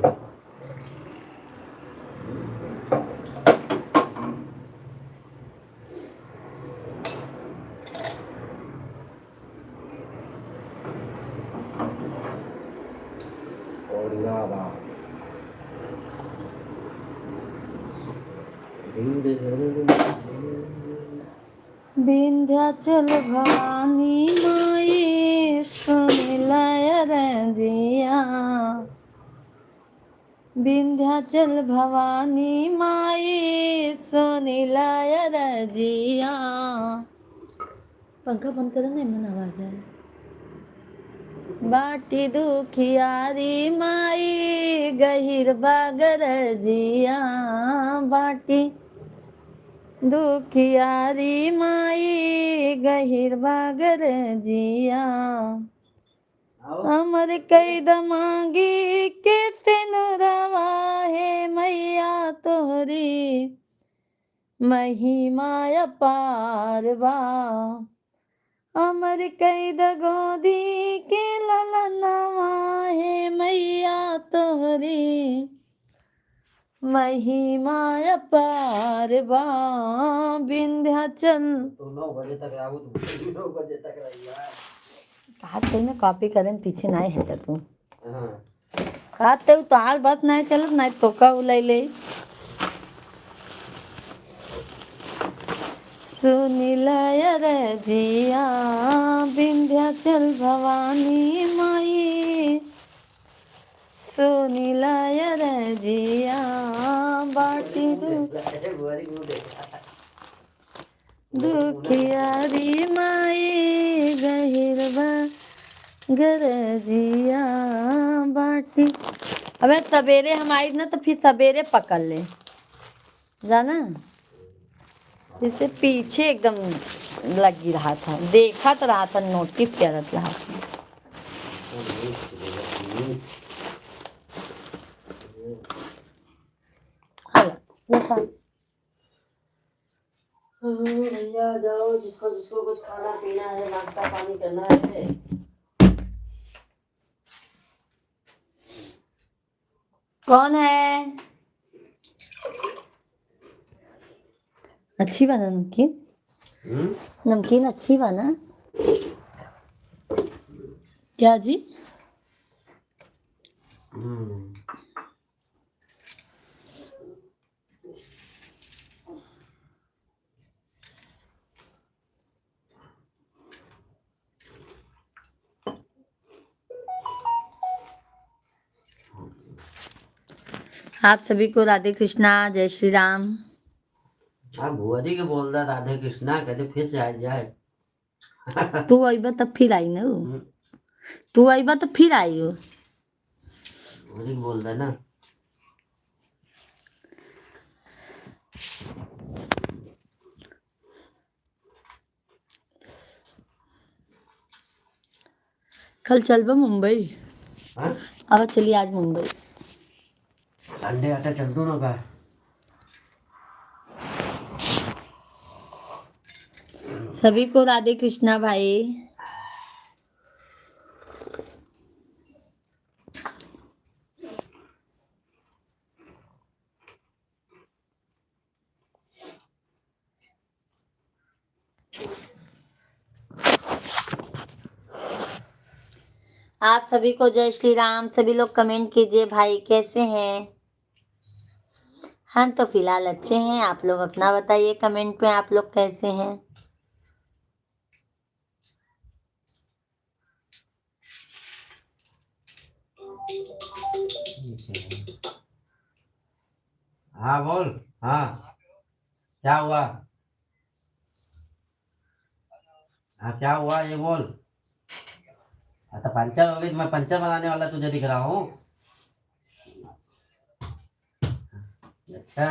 विंध्याचल भवानी माई सुनिलय रजिया, विंध्याचल भवानी माई सुनिलय रजिया। पंखा बंद करो ना, मन आवाज है। बाटी दुखियारी माई गहिर बागर जिया, बाटी दुखियारी माई गहिर बागर जिया। अमर कैद मांगी के तेनुरवा है मैया तोहरी महिमा अपार बा। अमर कैद गोदी के ललनवा है मैया तोहरी महिमा अपार बा। विंध्याचल तो 9 बजे तक आऊ, 9 बजे तक रहिया। कहा तो मैं कॉपी करें पीछे नहीं है तू। हां कहा तो तार बस नहीं चलत नहीं तो का उलाई ले। सुनिलय रजिया विंध्याचल भवानी माई सोनी लाया रजिया बाटी दुखियारी माई गहिरवा गरजिया बाटी। अबे सवेरे हम आई ना तो फिर सवेरे पकड़ ले जाना, जैसे पीछे एकदम लगी रहा था, देखा तो रहा था, नोटिस किया रहा था। भैया जाओ, जिसको जिसको कुछ खाना पीना है, नाश्ता पानी करना है। कौन है? अच्छी बना नमकीन, नमकीन अच्छी बना। क्या जी? आप सभी को राधे कृष्णा, जय श्री राम। हाँ बुआ जी के बोल रहा राधे कृष्णा, कहते फिर से आ जाए। तू आई बा तब फिर आई ना, तू आई बा तो फिर आई हो। बुआ जी बोल रहा ना। कल चल बा मुंबई। हाँ? अब चलिए आज मुंबई। संडे आता चल दो ना का। सभी को राधे कृष्णा भाई। आप सभी को जय श्री राम। सभी लोग कमेंट कीजिए भाई, कैसे हैं? हम तो फिलहाल अच्छे हैं, आप लोग अपना बताइए कमेंट में, आप लोग कैसे हैं? हाँ बोल। हाँ क्या हुआ? हाँ क्या हुआ ये बोल। हाँ तो पंचर हो गई, मैं पंचर बनाने वाला तुझे दिख रहा हूँ। अच्छा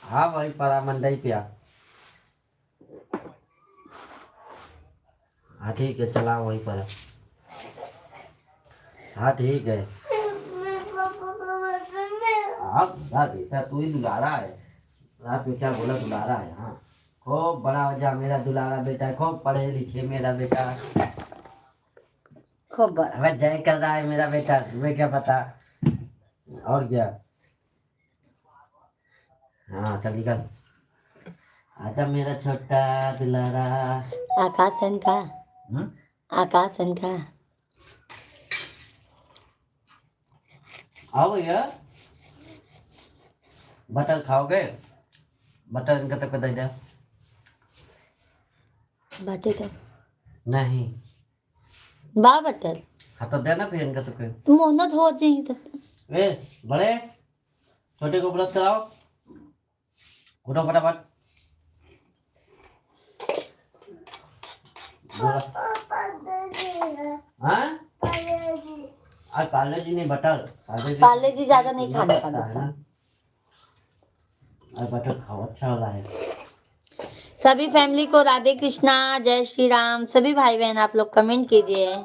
हाँ वही परा मंडई पे। हाँ ठीक है, चला वहीं पर। हाँ ठीक है। आप बेटा तू ही दुलारा है, रात में क्या बोला दुलारा है। हाँ खूब बड़ा वजह मेरा दुलारा बेटा, खूब पढ़े लिखे मेरा बेटा, खूब बड़ा। हमें जय कर रहा है मेरा बेटा, तुम्हें क्या पता। और क्या। हाँ चल निकल, आजा मेरा छोटा दुलारा। आकाश सेन का, आकाश सेन का। आओ भैया, बटर खाओगे? बटर इनका तक दे दे। बाटे तो नहीं बा बटर हाँ तो देना फिर इनका तक। तुम मोहनत हो जाए तब तक। ए बड़े छोटे को ब्रश कराओ, उठो फटाफट। हाँ आज पार्ले जी नहीं बटर, पार्ले जी ज्यादा नहीं खाने का है ना। आज बटर खाओ, अच्छा वाला है। सभी फैमिली को राधे कृष्णा, जय श्री राम। सभी भाई बहन आप लोग कमेंट कीजिए,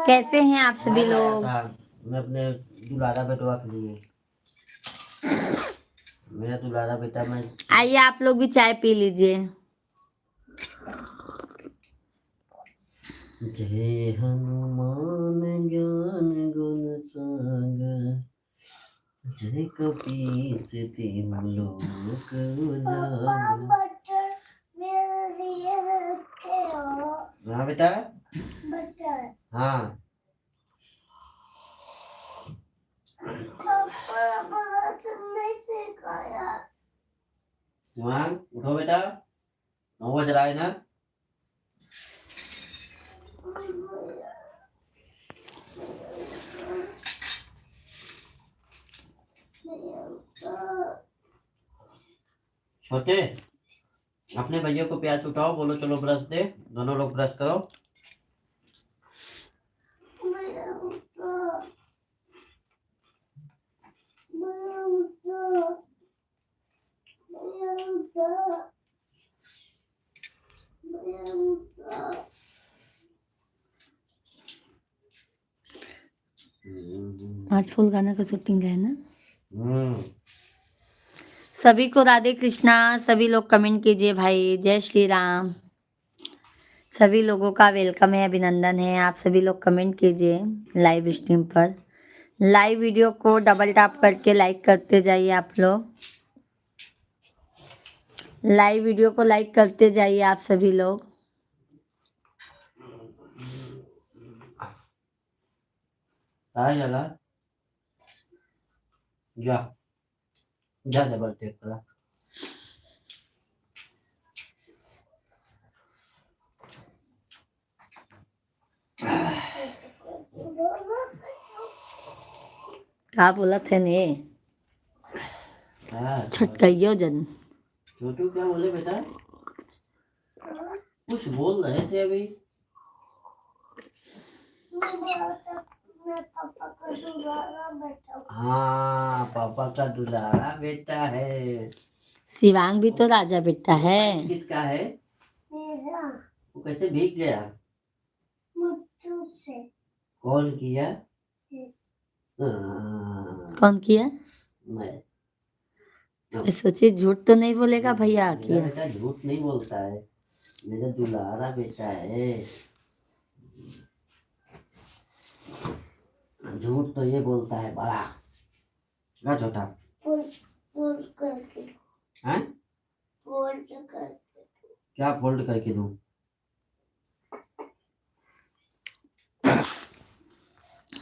कैसे हैं आप सभी लोग? मैं अपने दुलारा बेटवा के लिए, मेरा दुलारा बेटा। मैं आइए आप लोग भी चाय पी लीजिए। जय हनुमान ज्ञान गुण सागर, जय कपीस तिहुँ लोक उजागर। हाँ बेटा हाँ शिवान उठो बेटा, 9 बज रहा है ना। छोटे अपने भैया को प्याज उठाओ, बोलो चलो ब्रश दे, दोनों लोग ब्रश करो। आज फुल गाना का शूटिंग है ना। हम्म सभी को राधे कृष्णा। सभी लोग कमेंट कीजिए भाई। जय श्री राम। सभी लोगों का वेलकम है, अभिनंदन है। आप सभी लोग कमेंट कीजिए लाइव स्ट्रीम पर। लाइव वीडियो को डबल टैप करके लाइक करते जाइए आप लोग। लाइव वीडियो को लाइक करते जाइए आप सभी लोग। काय झाला जा जा डबल टेप करा। का बोला थे ने छटकइयो जन। छोटू क्या बोले बेटा? कुछ बोल रहे थे अभी। हाँ पापा का दुलारा बेटा है। शिवांग भी तो राजा बेटा है। किसका है? वो कैसे भीग गया? कौन किया? कौन किया? मैं। सोचिए झूठ तो नहीं बोलेगा भैया मेरा किया। बेटा झूठ नहीं बोलता है, मेरा दुलारा बेटा है। झूठ तो ये बोलता है बड़ा। क्या छोटा? फोल्ड करके। हैं? फोल्ड करके। क्या फोल्ड करके दूं?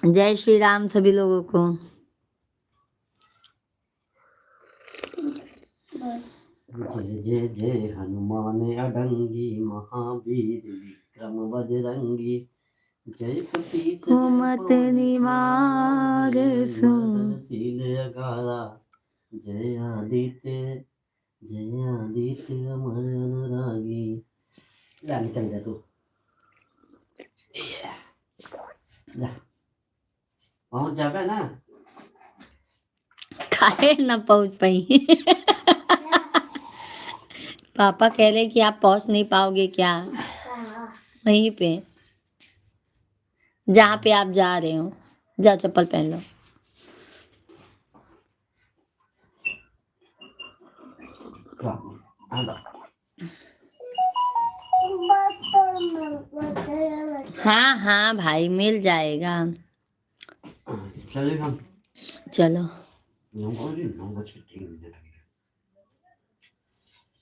जय श्री राम सभी लोगों को। जय जय जय हनुमान अडंगी महावीर विक्रम बजरंगी। जय पति कुमत निवार शील अगारा। जय आदित्य अमर अनुरागी। जा निकल जा तू। जा पहुंच जाएगा ना। खाए ना पहुंच पाई। पापा कह रहे कि आप पहुंच नहीं पाओगे क्या वहीं पे जहाँ पे आप जा रहे हो। जा चप्पल पहन लो। हाँ हाँ भाई मिल जाएगा। चलिए हम चलो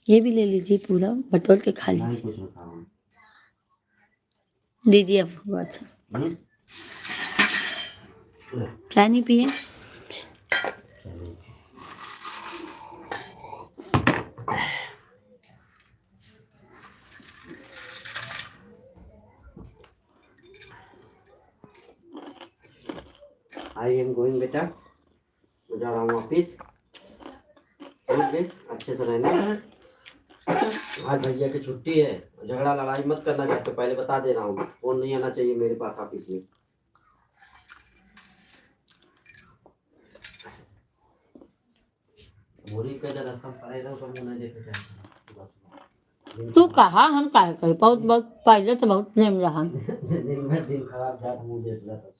ये भी ले लीजिए पूरा बटोर के खा लीजिए। दीजिए आपको। अच्छा क्या नहीं पिए? आई एम गोइंग बेटा, मैं जा रहा हूँ ऑफिस। अच्छे से रहना। आज भैया की छुट्टी है, झगड़ा लड़ाई मत करना घर पे, पहले बता दे रहा हूँ। फोन नहीं आना चाहिए मेरे पास ऑफिस में। तू कहा हम काहे कहे बहुत बहुत पहले तो बहुत प्रेम रहा। दिन भर दिन खराब जात मुंह देख रहा था।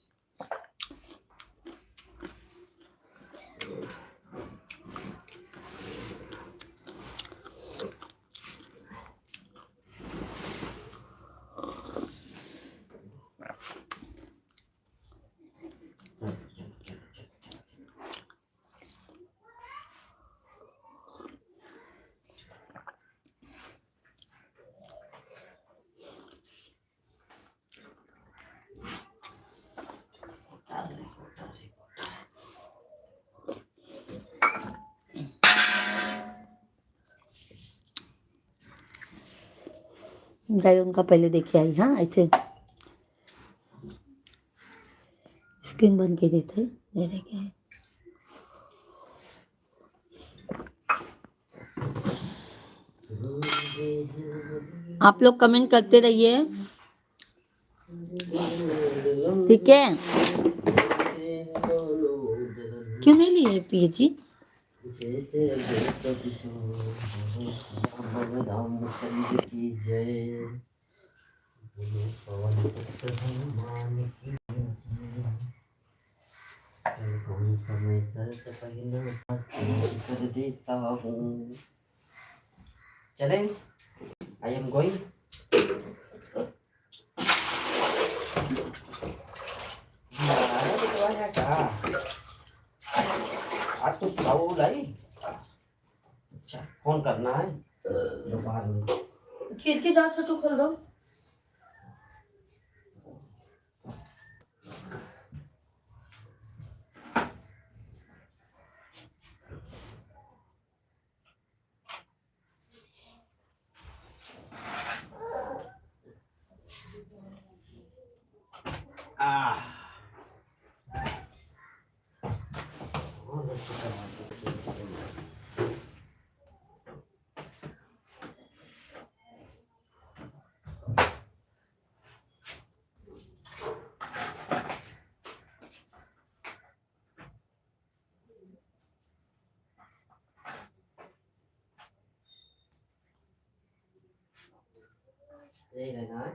गए उनका पहले देखे आई। हाँ ऐसे स्क्रीन बंद के देते दे क्या है। आप लोग कमेंट करते रहिए, ठीक है। क्यों नहीं लिए पिए जी? समय सर कर देता हूँ। चले, आई एम गोइंग। आज तो खाओ लाई। अच्छा, फोन करना है दोपहर में। खिड़की जाओ छोटू खोल दो। यही रहना है।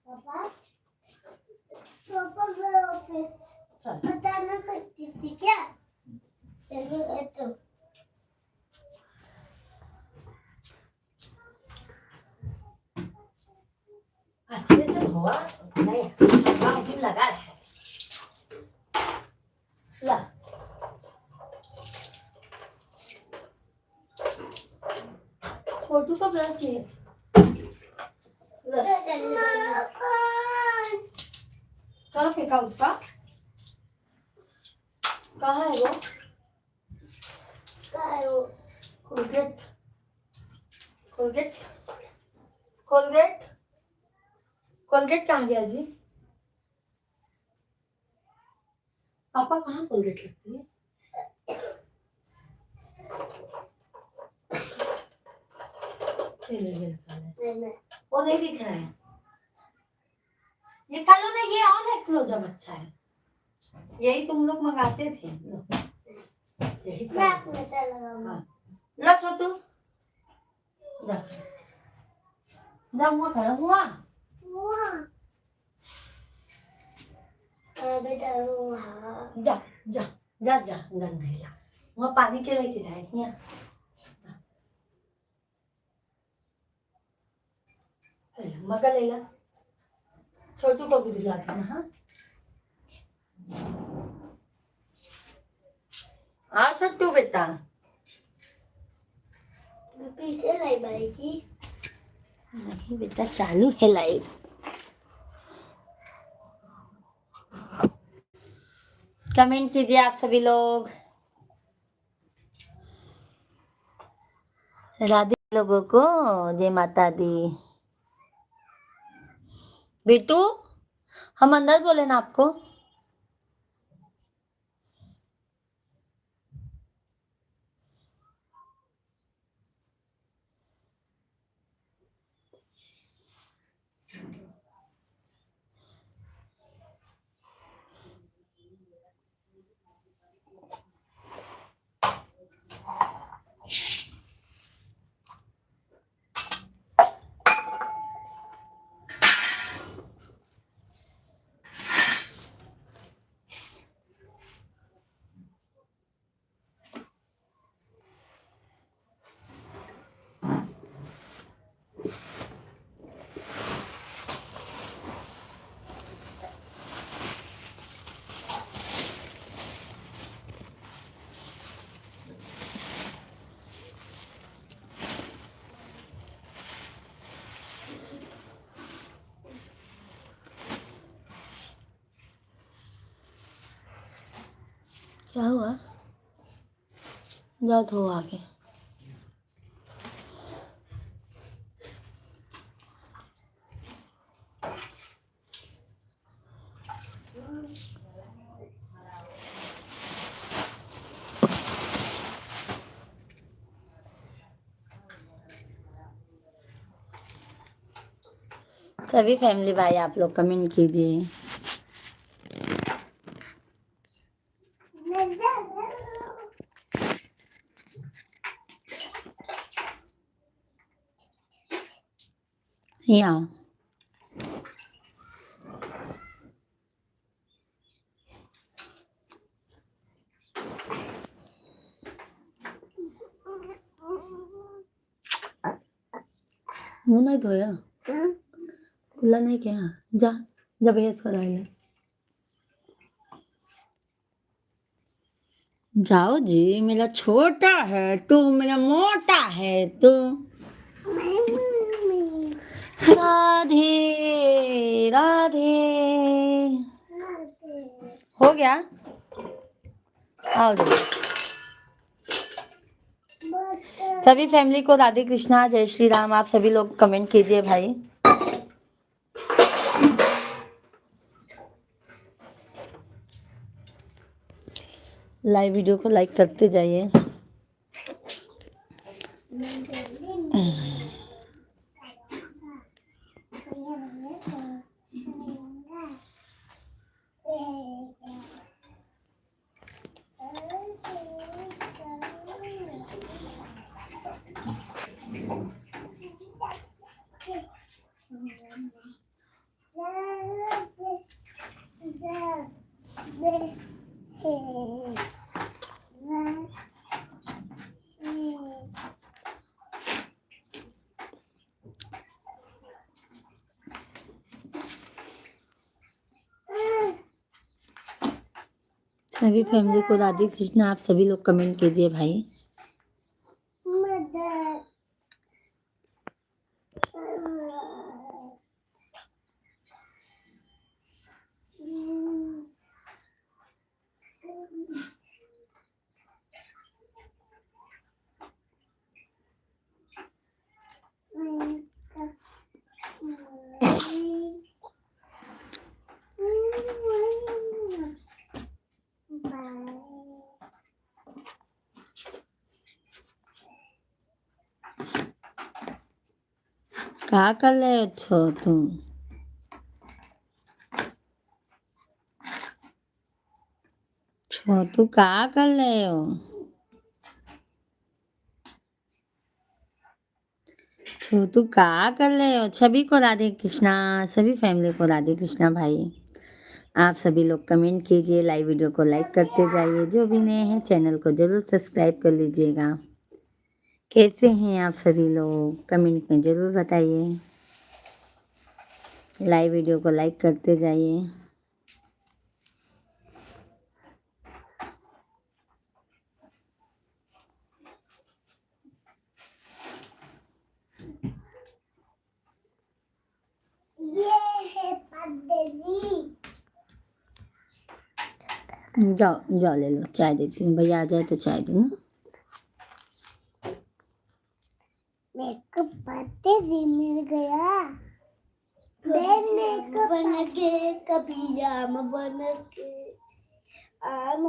पापा, पापा गए ऑफिस। बता ना सकती थी क्या? चलो तो अच्छे से धोआ नहीं, काम भी लगा है। ला छोटू का ब्रश नहीं है। कहाँ फेंका उसका? कहाँ है वो? कहाँ है वो? कोलगेट, कोलगेट, कोलगेट, कोलगेट कहाँ गया जी? पापा कहाँ कोलगेट लगती है? वो नहीं दिख रहा है। ये कलो ना, ये और एक क्लोजअप अच्छा है। यही तुम लोग मंगाते थे। यही ला छोटू, जा जा, हुआ करो हुआ जा जा जा जा, गंदे ला वहाँ पानी के लेके जाए। यहाँ मगा ले ला, छोटू को भी दिला देना। हाँ छोटू बेटा, पीछे लाइव आएगी। नहीं बेटा, चालू है लाइव। कमेंट कीजिए आप सभी लोग। राधे लोगों को जय माता दी। बिट्टू हम अंदर बोले ना आपको। क्या हुआ? जाओ धो आगे। सभी फैमिली भाई आप लोग कमेंट कीजिए। यहाँ मुंह नहीं धोया, खुला नहीं किया। जा जा बहस करा ले। जाओ जी, मेरा छोटा है तू, मेरा मोटा है तू। राधे राधे। हो गया? आओ जी। सभी फैमिली को राधे कृष्णा जय श्री राम। आप सभी लोग कमेंट कीजिए भाई। लाइव वीडियो को लाइक करते जाइए। सभी फैमिली को राधे कृष्णा। आप सभी लोग कमेंट कीजिए भाई। क्या कर रहे हो तुम? छोटू क्या कर रहे हो? छोटू क्या कर रहे हो? सभी को राधे कृष्णा, सभी फैमिली को राधे कृष्णा भाई। आप सभी लोग कमेंट कीजिए, लाइव वीडियो को लाइक करते जाइए। जो भी नए हैं चैनल को जरूर सब्सक्राइब कर लीजिएगा। कैसे हैं आप सभी लोग? कमेंट में ज़रूर बताइए। लाइव वीडियो को लाइक करते जाइए। ये है परदेसी। जाओ जाओ ले लो, चाय देती हूँ, भैया आ जाए तो चाय दूँ ना। मेकअप पत्ते से मिल गया, मेकअप बन के कभी आम बन के आम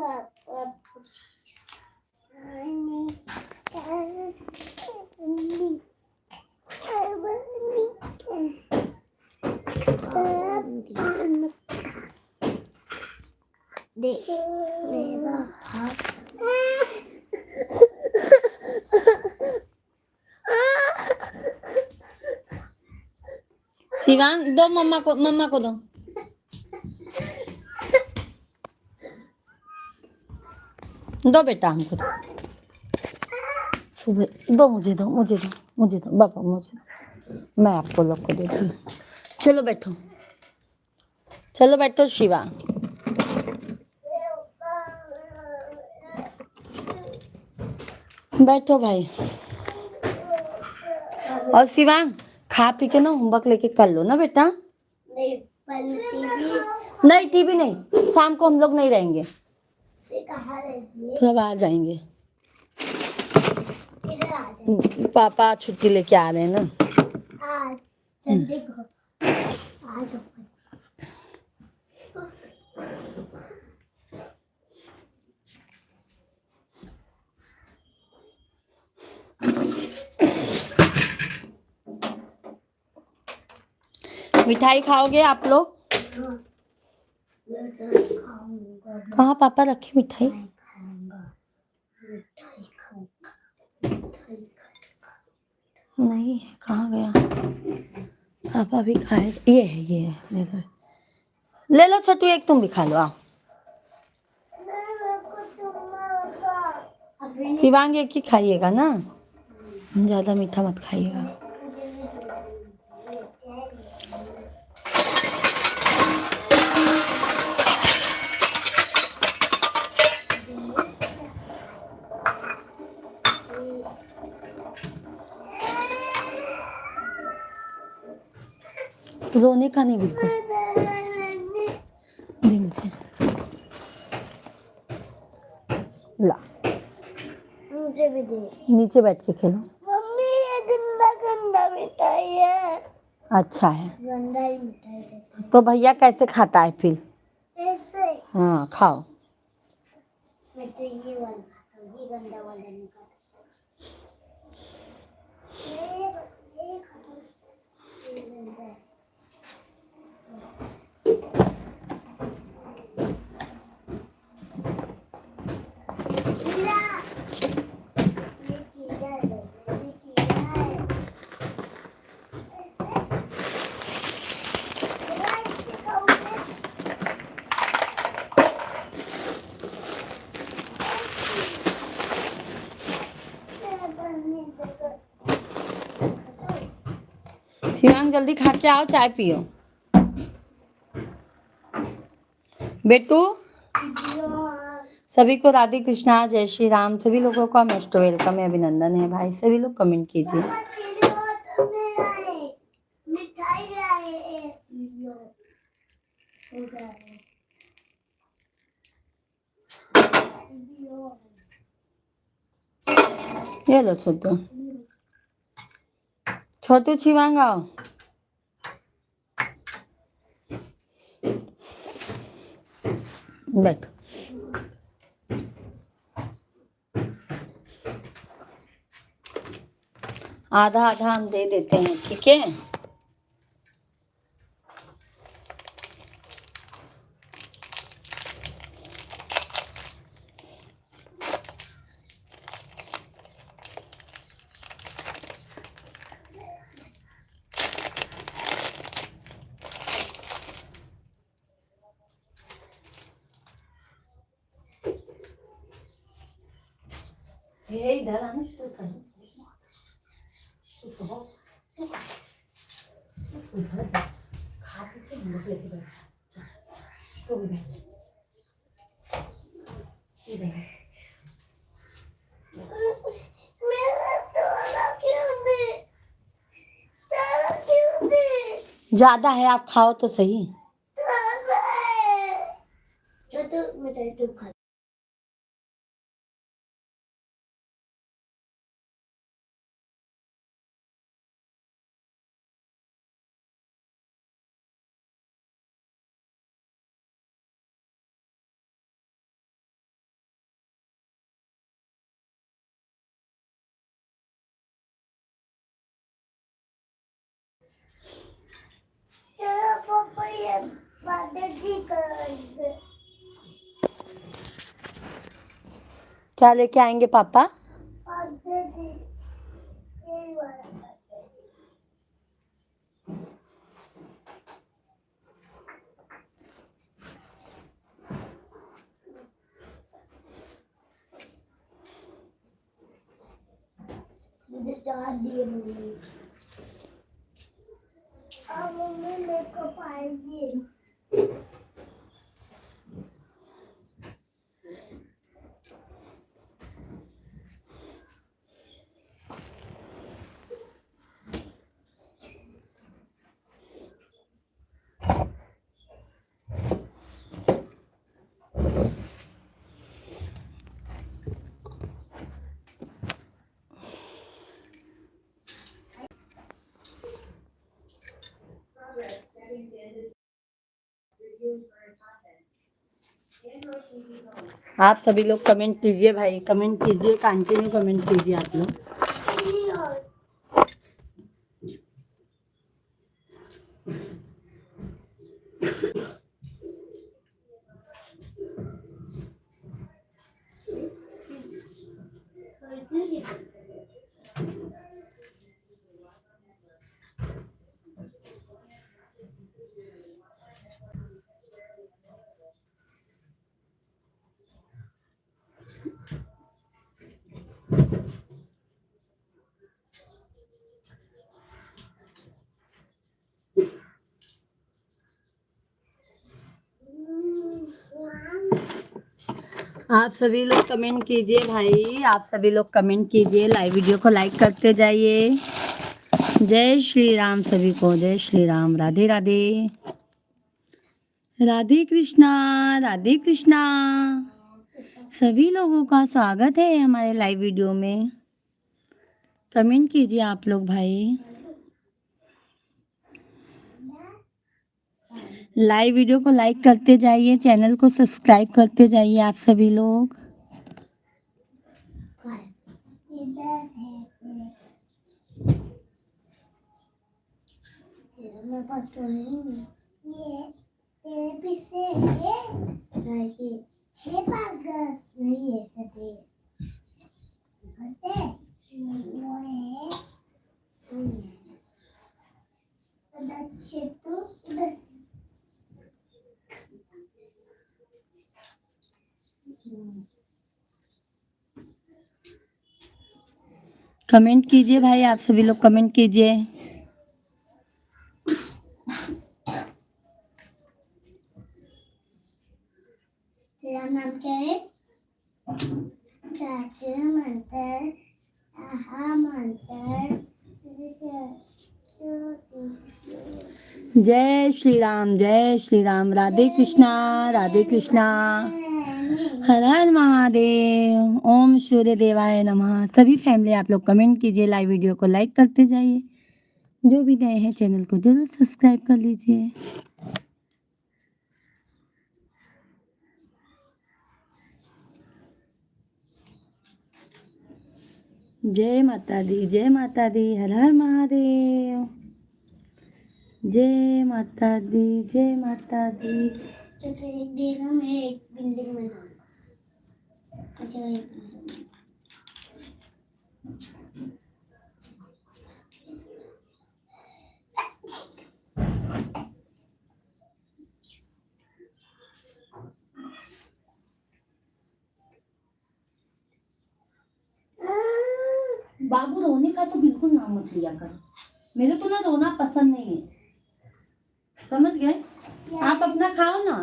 देख मेरा हाथ शिवांग दो मम्मा को दो। दो बेटा हमको दो। सुबह दो, मुझे दो, मुझे दो, मुझे दो बाबा, मुझे दो। मैं आपको लोग को देती हूँ। चलो बैठो, चलो बैठो शिवा। बैठो भाई। और शिवांग खा पी के ना होमवर्क लेके कर लो ना बेटा। नहीं टीवी नहीं टीवी नहीं, शाम को हम लोग नहीं रहेंगे, कहाँ रहती है? थोड़ा बाहर जाएंगे। इधर आ जाए। पापा छुट्टी लेके आ रहे हैं ना। आज संडे को आज मिठाई खाओगे आप लोग? खाऊंगा, कहाँ पापा रखे मिठाई? खाऊंगा, मिठाई खाऊंगा, नहीं है, कहाँ गया? पापा भी खाए। ये है, ये है, ले लो छोटू, एक तुम भी खा लो। आओ शिवांग एक ही खाइएगा ना, ज्यादा मीठा मत खाइएगा। रोने का नहीं बिल्कुल। दे मुझे, ला मुझे भी दे। नीचे बैठ के खेलो। मम्मी ये गंदा गंदा मिठाई है। अच्छा है गंदा ही मिठाई देते तो भैया कैसे खाता है फिर? ऐसे। हाँ खाओ। मैं तो ये वाला खाता हूँ, ये गंदा वाला नहीं खाता। ये खाता हूँ, ये गंदा है। कीड़ा, ये कीड़ा है, ये कीड़ा है। ऐसे खाओगे? शिवांग जल्दी खा के आओ, चाय पियो। बेटू सभी को राधे कृष्णा, जय श्री राम। सभी लोगों का मोस्ट वेलकम है, अभिनंदन है भाई। सभी लोग कमेंट कीजिए। मिठाई लाए। ये लो छोटू, छोटू शिवांग आओ। बैठ। आधा आधा हम दे देते हैं, ठीक है? ये इधर आना शुरू कर। खा पी के हम लोग लेके बैठ। तो भी बैठ। इधर ज्यादा है, आप खाओ तो सही। छोटू तो मिठाई तू खा। चलो पापा ये दादी कर क्या लेके आएंगे पापा? दादी ये वाला मुझे चार दिए मम्मी। अब मम्मी मेरे को पाएगी। आप सभी लोग कमेंट कीजिए भाई, कमेंट कीजिए, कंटिन्यू कमेंट कीजिए आप लोग। आप सभी लोग कमेंट कीजिए भाई, आप सभी लोग कमेंट कीजिए, लाइव वीडियो को लाइक करते जाइए। जय श्री राम सभी को, जय श्री राम। राधे राधे, राधे कृष्णा, राधे कृष्णा। सभी लोगों का स्वागत है हमारे लाइव वीडियो में। कमेंट कीजिए आप लोग भाई, लाइव वीडियो को लाइक करते जाइए, चैनल को सब्सक्राइब करते जाइए आप सभी लोग। मेरे पास तो नहीं है। ये तेरे पीछे है नहीं है पागल नहीं है तेरे पता है वो है उधर से तो उधर कमेंट कीजिए भाई, आप सभी लोग कमेंट कीजिए। तेरा नाम क्या है? चाचू मंतर आहा मंतर जय श्री राम, जय श्री राम। राधे कृष्णा, राधे कृष्णा। हर हर महादेव। ओम सूर्य देवाय नमः। सभी फैमिली आप लोग कमेंट कीजिए, लाइव वीडियो को लाइक करते जाइए। जो भी नए हैं चैनल को जरूर सब्सक्राइब कर लीजिए। जय माता दी, जय माता दी। हर हर महादेव। जय माता दी, जय माता दी। तो एक दिन में एक बिल्डिंग बनाऊंगा। अच्छा एक बिल्डिंग बाबू रोने का तो बिल्कुल नाम मत लिया कर, मेरे को ना रोना पसंद नहीं है, समझ गए? आप अपना खाओ ना।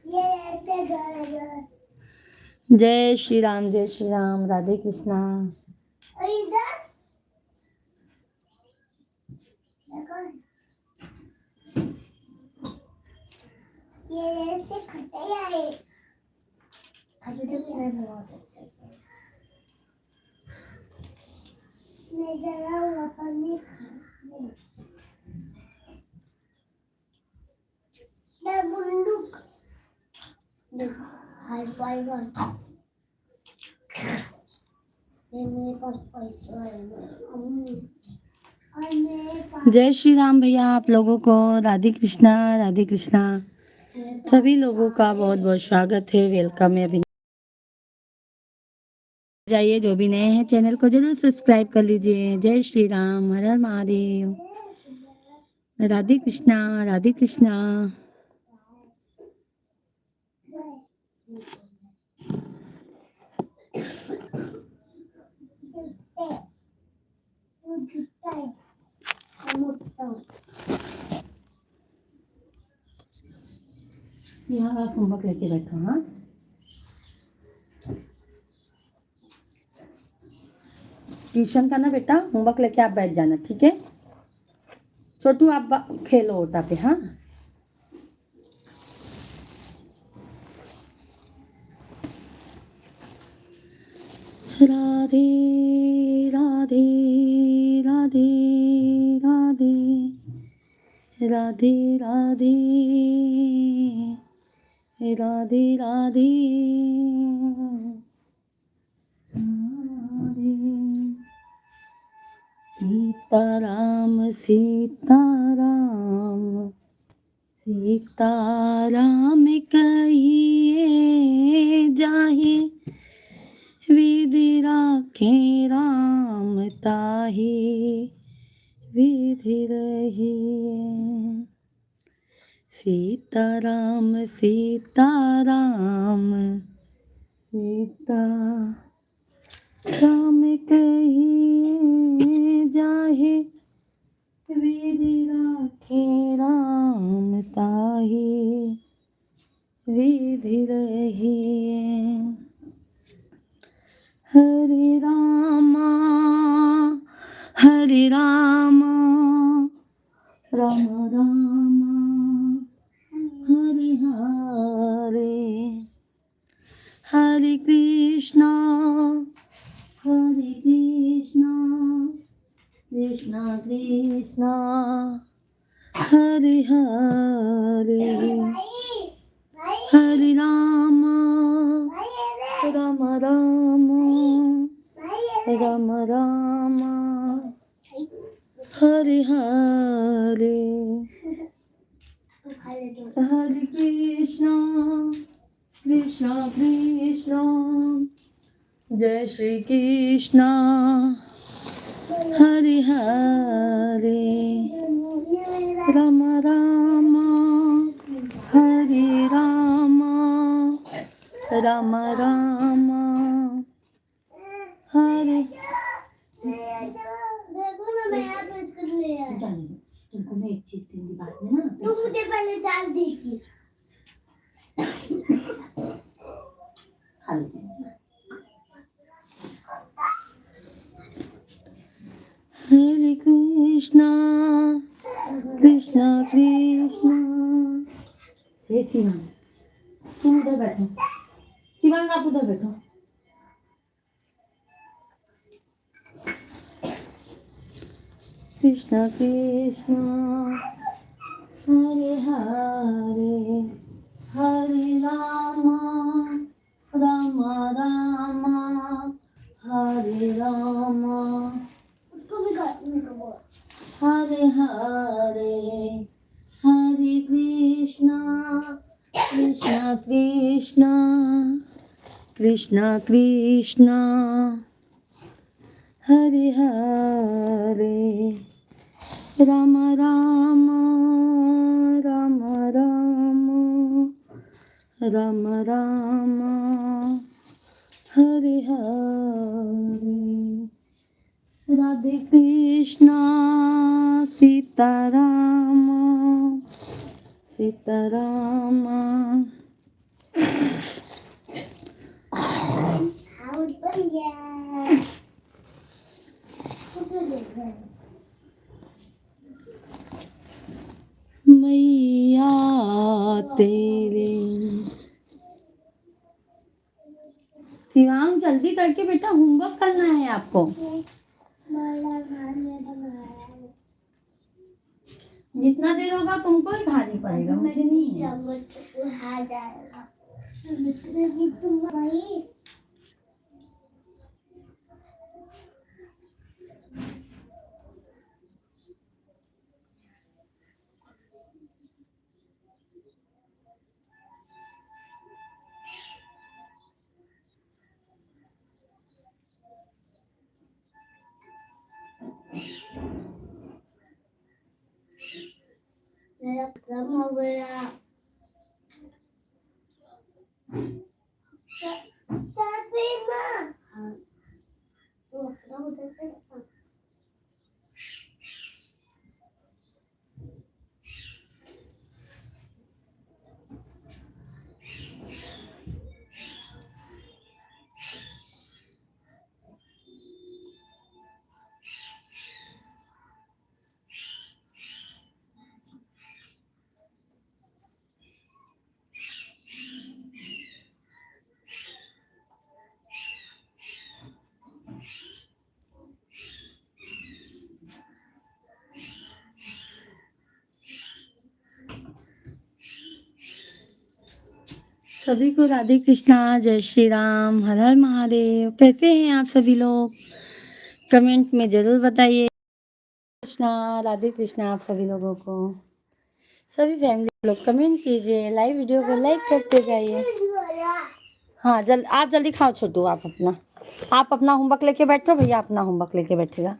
ये ऐसे घर जय श्री राम, जय श्री राम। राधे कृष्णा। और इधर देखो ये ऐसे खट्टे आए अभी तक मैं बहुत अच्छा किया। मैं जरा हुआ पानी मैं बंदूक हाई फाई करता मेरे पास पैसा है और मेरे पास जय श्री राम भैया, आप लोगों को राधे कृष्णा राधे कृष्णा। सभी लोगों का बहुत बहुत स्वागत है, वेलकम है। अभी जाइए, जो भी नए हैं चैनल को जरूर सब्सक्राइब कर लीजिए। जय श्री राम, हर हर महादेव, राधे कृष्णा राधे कृष्णा। यहाँ आप होमवर्क लेके बैठो। हाँ, ट्यूशन का ना बेटा, होमवर्क लेके आप बैठ जाना, ठीक है। छोटू आप खेलो ओटा पे। हाँ, राधे राधे राधे राधे राधे राधे राधे राधे सीताराम सीताराम सीताराम कहिए जाहे, विधि राखे राम ताहि विधि रहिए। सीताराम सीताराम सीताराम कहिए जाहे, विधि राखे राम ताहि विधि रहिए। हरे रामा हरे रामा राम राम हरे हरे, हरे कृष्णा कृष्णा कृष्णा हरे हरे, हरे राम राम राम राम राम हरे हरे, हरे कृष्णा कृष्णा कृष्णा जय श्री कृष्णा हरे हरे, राम राम हरे राम राम राम हरे। देखो ना मैं यहाँ पे इसको ले आया। जाने दो, तुमको मैं एक चीज दूंगी बाद में ना। तू मुझे पहले डाल दीजिए। खा लेते हैं। हरे कृष्णा कृष्णा कृष्णा। हे शिवांग, तुम उधर बैठो। शिवांग आप उधर बैठो। कृष्णा कृष्णा हरे हरे, हरे राम राम राम हरे राम उसको भी काटने को बोल। हरे हरे, हरे कृष्णा कृष्णा कृष्णा कृष्णा कृष्णा हरे हरे, राम राम राम राम राम राम हरे हरे, राधे कृष्णा सीताराम सीताराम। हाउस बन गया। फोटो देख रहा है। मैया तेरे शिवांग जल्दी करके बेटा, होमवर्क करना है आपको। जितना देर होगा तुमको ही भारी पड़ेगा, मुझे नहीं है। मेरा खत्म हो गया। हाँ, वो खत्म हो गया। सभी को राधे कृष्णा, जय श्री राम, हर हर महादेव। कैसे हैं आप सभी लोग? कमेंट में जरूर बताइए। कृष्णा, राधे कृष्णा आप सभी लोगों को। सभी फैमिली लोग कमेंट कीजिए, लाइव वीडियो को लाइक करते जाइए। हाँ आप जल्दी खाओ छोटू। आप अपना होमवर्क लेके बैठो, भैया अपना होमवर्क लेके बैठेगा।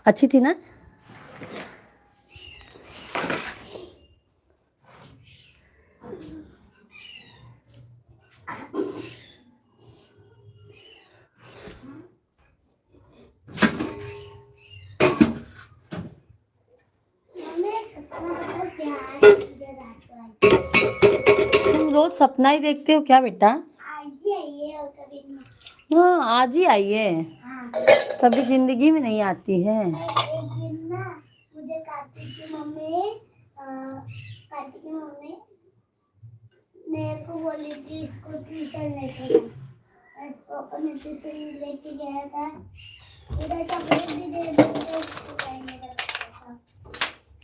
अच्छी थी ना? तुम रोज सपना ही देखते हो क्या बेटा? हाँ आज ही आई है। कभी जिंदगी में नहीं आती है। एक दिन ना मुझे कार्तिक की मम्मी मेरे को बोली थी इसको ट्यूशन लेके जा। इसको अपने ट्यूशन लेके गया था। उधर चॉकलेट भी दे दी तो उसको खाने का।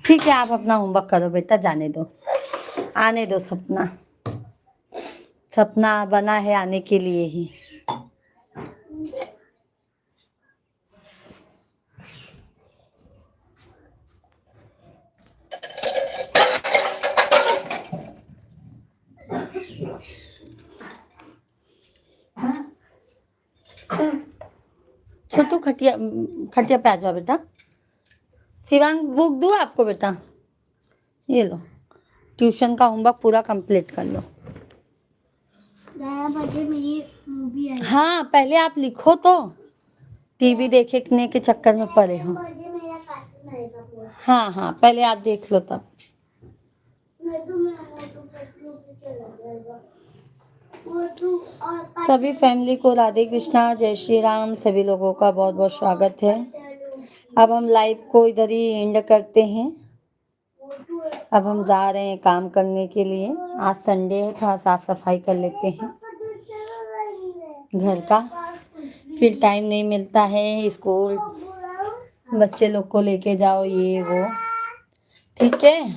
ठीक है आप अपना होमवर्क करो बेटा, जाने दो, आने दो। सपना बना है आने के लिए ही। छोटू खटिया पे आ जाओ बेटा। शिवांग बुक दूँ आपको बेटा? ये लो, ट्यूशन का होमवर्क पूरा कंप्लीट कर लो। 11 बजे मेरी मूवी आई। हाँ पहले आप लिखो तो, टीवी देखने के चक्कर में पड़े हो। 11 बजे मेरा कार्टून आएगा पूरा। हाँ पहले आप देख लो तब। नहीं तो मैं मोटू पतलू पे चला जाएगा। मोटू और सभी फैमिली को राधे कृष्णा, जय श्री राम। सभी लोगों का बहुत बहुत स्वागत है। अब हम लाइव को इधर ही एंड करते हैं। अब हम जा रहे हैं काम करने के लिए। आज संडे है, थोड़ा साफ सफाई कर लेते हैं घर का। फिर टाइम नहीं मिलता है, स्कूल बच्चे लोग को लेके जाओ ये वो। ठीक है,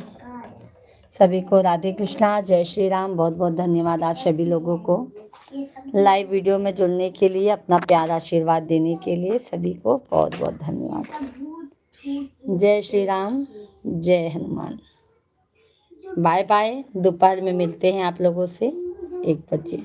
सभी को राधे कृष्णा, जय श्री राम। बहुत बहुत धन्यवाद आप सभी लोगों को लाइव वीडियो में जुड़ने के लिए, अपना प्यार आशीर्वाद देने के लिए। सभी को बहुत बहुत धन्यवाद। जय श्री राम, जय हनुमान। Bye bye. दोपहर में मिलते हैं आप लोगों से 1 बजे।